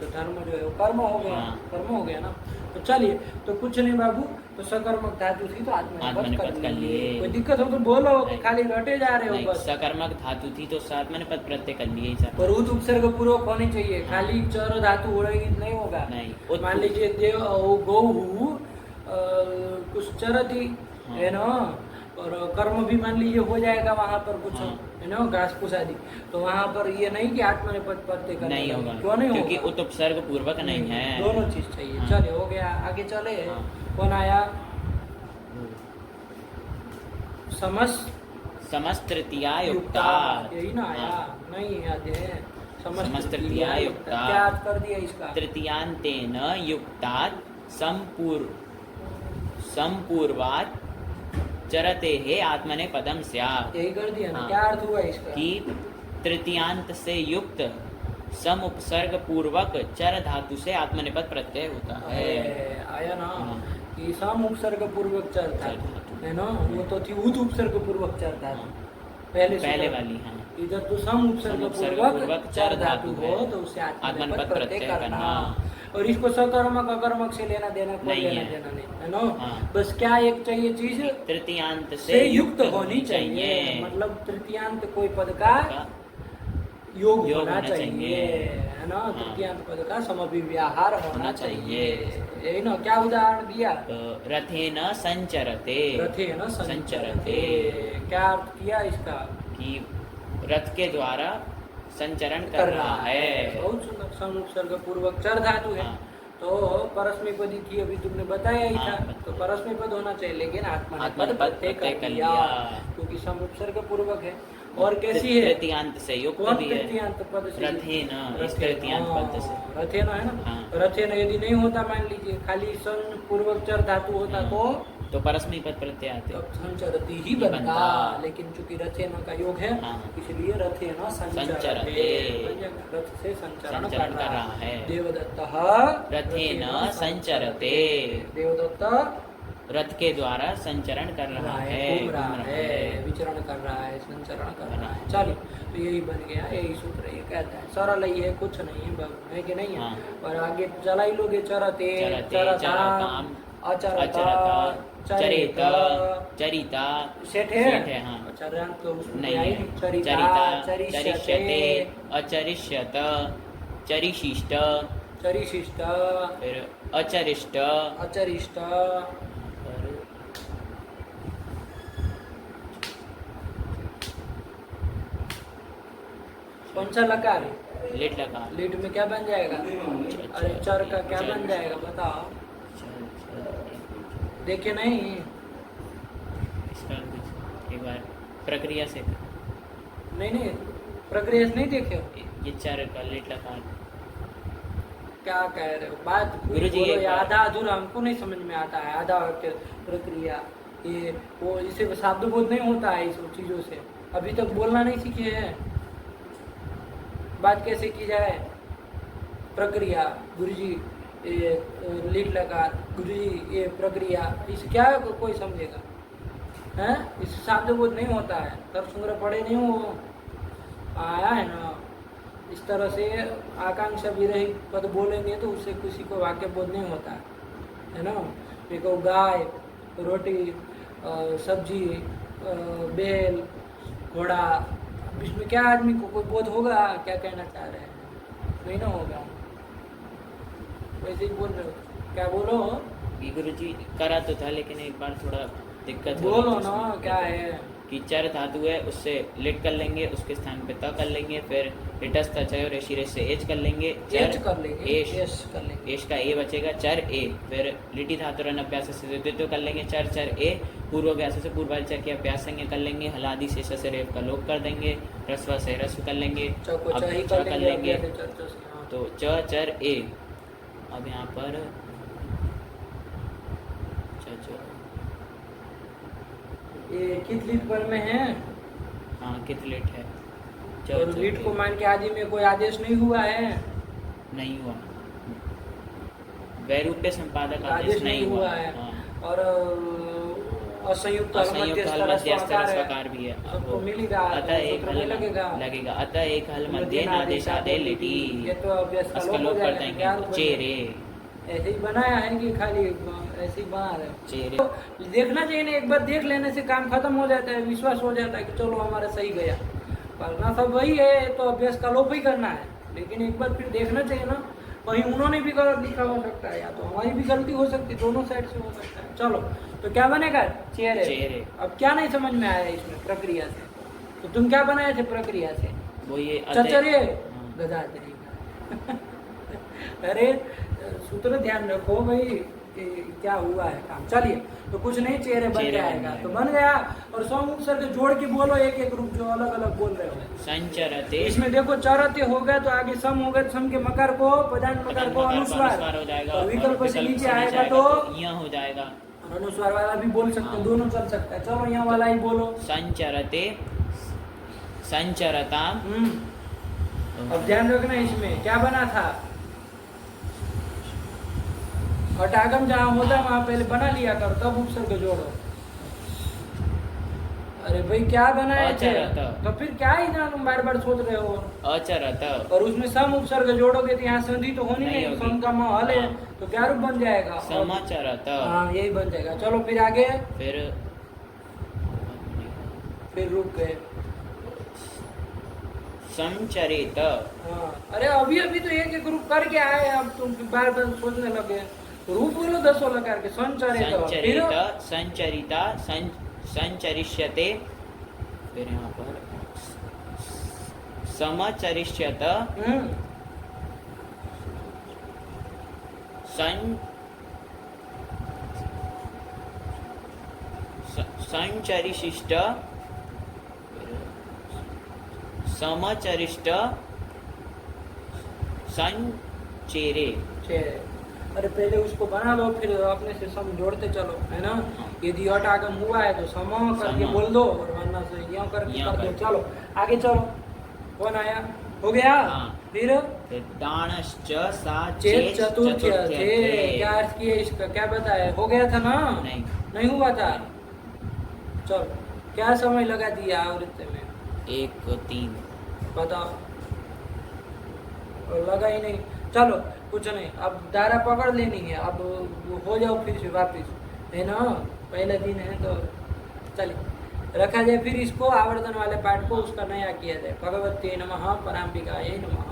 तो धर्म जो है वो कर्म हो गया, कर्म हो गया ना। तो चलिए, तो कुछ नहीं बाबू, तो सकर्मक धातु थी तो आत्मनिपद कर लिए। कोई दिक्कत हो तो बोलो, खाली रटे जा रहे हो बस। सकर्मक धातु थी तो आत्मनिपद प्रत्यय कर लिए, पर उत उपसर्ग पूर्वक होनी चाहिए, खाली चर धातु उड़ेगी नहीं होगा। मान लीजिए देव गौ कुछ चरती है ना, और कर्म भी मान लीजिए हो जाएगा वहाँ पर कुछ है ना, घास फूस आदि, तो वहाँ पर ये नहीं कि आत्मनिपद प्रत्यय करना नहीं होगा, क्यों नहीं होगा, क्योंकि उत उपसर्ग पूर्वक नहीं है, दोनों चीज चाहिए। चलिए हो गया, आगे चले। कौन आया, समस्त तृतीया युक्ता, यही ना आया, नहीं याद है, समस्त तृतीया युक्ता, क्या अर्थ कर दिया इसका, तृतीयांतेन युक्तात् संपूर्वात् चरते हे आत्मने पदम स्यात्। यही कर दिया ना, हाँ। क्या अर्थ हुआ इसका? कि तृतीयांत से युक्त सम उपसर्ग पूर्वक चर धातु से आत्मनेपद प्रत्यय होता है। आया ना हाँ। कि सम उपसर्ग पूर्वक चर था, है ना, वो तो थी उत उपसर्ग पूर्वक चर था हाँ। पहले पहले वाली, हाँ। इधर तो सम उपसर्ग पूर्वक चर धातु हो तो उससे आत्मनेपद प्रत्यय करना। और इसको सकर्मक अकर्मक से लेना देना कोई नहीं लेना है। देना नहीं, है ना। हाँ। बस क्या एक चाहिए चीज तृतीयांत से युक्त होनी चाहिए, मतलब तृतीयांत कोई पद का योग होना चाहिए, है ना। हाँ। तृतीयांत पद का समभिव्याहार होना होना चाहिए, चाहिए। यही ना। क्या उदाहरण दिया? रथेन संचरते। रथेन संचरते, क्या अर्थ किया इसका? कि रथ के द्वारा संचरण कर रहा है। बहुत सुंदर। सम उपसर्ग पूर्वक चर धातु है, हाँ। तो परस्मैपदी थी, अभी तुमने बताया ही हाँ, था, तो परस्मैपद होना चाहिए, लेकिन आत्मनेपद आत्मनेपद प्रत्यय प्रत्यय कर कर लिया लिया। क्योंकि सम उपसर्ग पूर्वक है। और कैसी है? तृतीयांत से युक्त कौन भी है। तृतीयांत पद से? रथेन, इस तृतीयांत पद से। रथेन है ना। हाँ। रथेन यदि नहीं होता, मान लीजिए खाली सन पूर्वक चर धातु होता तो परस्मैपद प्रत्यय आते। तो संचरती ही बनता। बनता, लेकिन चूंकि रथेन का योग है, हाँ। इसलिए रथेन संचरते, संचरते। रथ से संचरण संचरण कर रहा है। देवदत्त रथेन संचरते। देवदत्त रथ के द्वारा संचरण कर रहा है, घूम रहा है, विचरण कर रहा है, संचरण कर रहा है। चलिए, तो यही बन गया, यही सूत्र ये कहता है। सरल ही है, कुछ नहीं है, है कि नहीं है। हाँ। और आगे चला ही लोगे, चरते, चरते, चरताम, अचरता, चरेत, चरिता, सेठ सेठ है, है, हाँ। चरण तो उसमें नहीं आई है। नहीं। चरिता, चरिता, चरिष्यते, चरिष्यते, अचरिष्यत, चरिशिष्ट, चरिशिष्ट, फिर अचरिष्ट, अचरिष्ट, और कौन सा लकार? लेट लकार। लीड में क्या बन जाएगा? अरे चर का क्या बन जाएगा बताओ? देखे नहीं? इसका एक बार प्रक्रिया से, नहीं, प्रक्रिया से नहीं देखे हो? ये चर का लेट लकार। क्या कह रहे हो? बात पूरी गुरुजी, बोलो, एक ये बार- आधा अधूरा हमको नहीं समझ में आता है। आधा वाक्य प्रक्रिया, ये वो इसे शब्द बोध नहीं होता है इस चीजों से। अभी तक बोलना नहीं सीखे हैं, बात कैसे की जाए? प्रक्रिया गुरुजी, ये लीड लकार, गुरुजी ये प्रक्रिया, इस क्या कोई समझेगा? हैं? इस शब्द बोध नहीं होता है। तब संग्रह पढ़े नहीं हो, आया है ना। इस तरह से आकांक्षा विरहित पद बोलेंगे तो उससे किसी को वाक्य बोध नहीं होता है ना। देखो, गाय, रोटी, सब्जी, बैल, घोड़ा, इसमें क्या आदमी को कोई बोध होगा? क्या कहना चाह रहे हैं? नहीं ना होगा। वैसे ही बोल रहे हो, क्या बोलो? गुरु जी करा तो था, लेकिन एक बार थोड़ा दिक्कत हो बोलो रही थी ना, उसमें। क्या है? कि चर धातु है, उससे लिट कर लेंगे, उसके स्थान पे त कर लेंगे, फिर लिटस्थ चय और ऋषि से एच कर लेंगे, एच कर लेंगे, एश, एश कर लेंगे। एश का ए बचेगा, चर ए, फिर लिटि धातु रन अभ्यास से द्वितीय कर लेंगे, चर चर ए, पूर्व अभ्यास से पूर्व चर के अभ्यास संज्ञा कर लेंगे, हलादि शेष से रेप का लोप कर देंगे, रस्व से रस्व कर लेंगे, चको अब चही च कर कर लेंगे, लेंगे, अभ्यास चर्चा से, हाँ। तो च चर ए। अब यहाँ पर ये किस लीट पर में है? हाँ कित लिट है, और लीट को मान के आदि में कोई आदेश नहीं हुआ है, नहीं हुआ, वैरूप्य संपादक आदेश नहीं हुआ है। हाँ। और असंयुक्त असंयुक्त हल मध्यस्थ रस्वकार भी है। सबको मिल ही रहा है, अतः तो एक सूत्र हल में लगेगा। लगेगा, अतः एक हल मध्य आदेश आदे लिटी, ये तो अभ्यास का इसका लोप हो लोप कर जाएगा, क्या देंगे, लोप चेरे, ऐसे ही बनाया है कि खाली ऐसे ही बना रहे? चेरे। तो देखना चाहिए ना, एक बार देख लेने से काम खत्म हो जाता है, विश्वास हो जाता है कि चलो हमारा सही गया। करना सब वही है, तो अभ्यास का लोप ही करना है, लेकिन एक बार फिर देखना चाहिए ना, कहीं उन्होंने भी गलत लिखा हो सकता है, या तो हमारी भी गलती हो सकती है, दोनों साइड से हो सकता है। चलो, तो क्या बनेगा? चेहरे। चेहरे। अब क्या नहीं समझ में आया इसमें प्रक्रिया से? तो तुम क्या बनाए थे प्रक्रिया से? वो ये चचरे, हाँ। गदाधरी। अरे सूत्र ध्यान रखो भाई, कि क्या हुआ है काम। चलिए, तो कुछ नहीं, चेहरे बन चेहरे बन जाएगा, जाएगा। तो बन गया। और सौ उपसर्ग जोड़ के बोलो, एक एक रूप जो अलग अलग बोल रहे हो। संचरते, इसमें देखो, चरते हो गया तो आगे सम हो गया, तो सम के मकार को, पदान मकार को अनुस्वार हो जाएगा, और विकल्प से नीचे से आएगा तो यह हो जाएगा, अनुस्वार वाला भी बोल सकते हैं, दोनों चल सकता है। चलो यहाँ वाला ही बोलो। संचरते, संचरताम। अब ध्यान रखना इसमें क्या बना था, हटागम जहाँ होता वहां पहले बना लिया करो, तब उपसर्ग जोड़ो। अरे भाई क्या बनाए थे, अचरत। तो फिर क्या इतना तुम बार बार सोच रहे हो। अचरत, और उसमें सम उपसर्ग जोड़ोगे तो यहाँ संधि तो होनी नहीं नहीं, होगी। सम का महल है, तो क्या रूप बन जाएगा, समाचरत। हाँ यही बन जाएगा। चलो फिर आगे, फिर रुक गए। संचरित। हाँ अरे अभी अभी तो एक एक रूप करके आए, अब तुम बार बार सोचने लगे। रूप बोलो 10 लगा के, संचरित, संचरित, फिर संचरिता, संचरिष्यते, फिर यहाँ पर समचरिष्यत, संचरिशिष्ट, समचरिष्ट, संचेरे। अरे पहले उसको बना लो, फिर अपने से सम जोड़ते चलो, है ना। यदि हट आगम हुआ है तो सम करके बोल दो, और वरना से यो करके कर दो। चलो आगे चलो, कौन आया, हो गया। फिर दानश्च सा चेत चतुर्थ थे, क्या अर्थ किया इसका, क्या बताया, हो गया था ना, नहीं हुआ था। चलो क्या समय लगा दिया आवृत्ति में, 1-3 बताओ, लगा ही नहीं। चलो कुछ नहीं, अब दायरा पकड़ लेनी है, अब हो जाओ फिर से वापिस, है ना, पहला दिन है तो चलिए रखा जाए। फिर इसको आवर्तन वाले पाठ को उसका नया किया जाए। भगवते नमः, पराम्बिकायै नमः।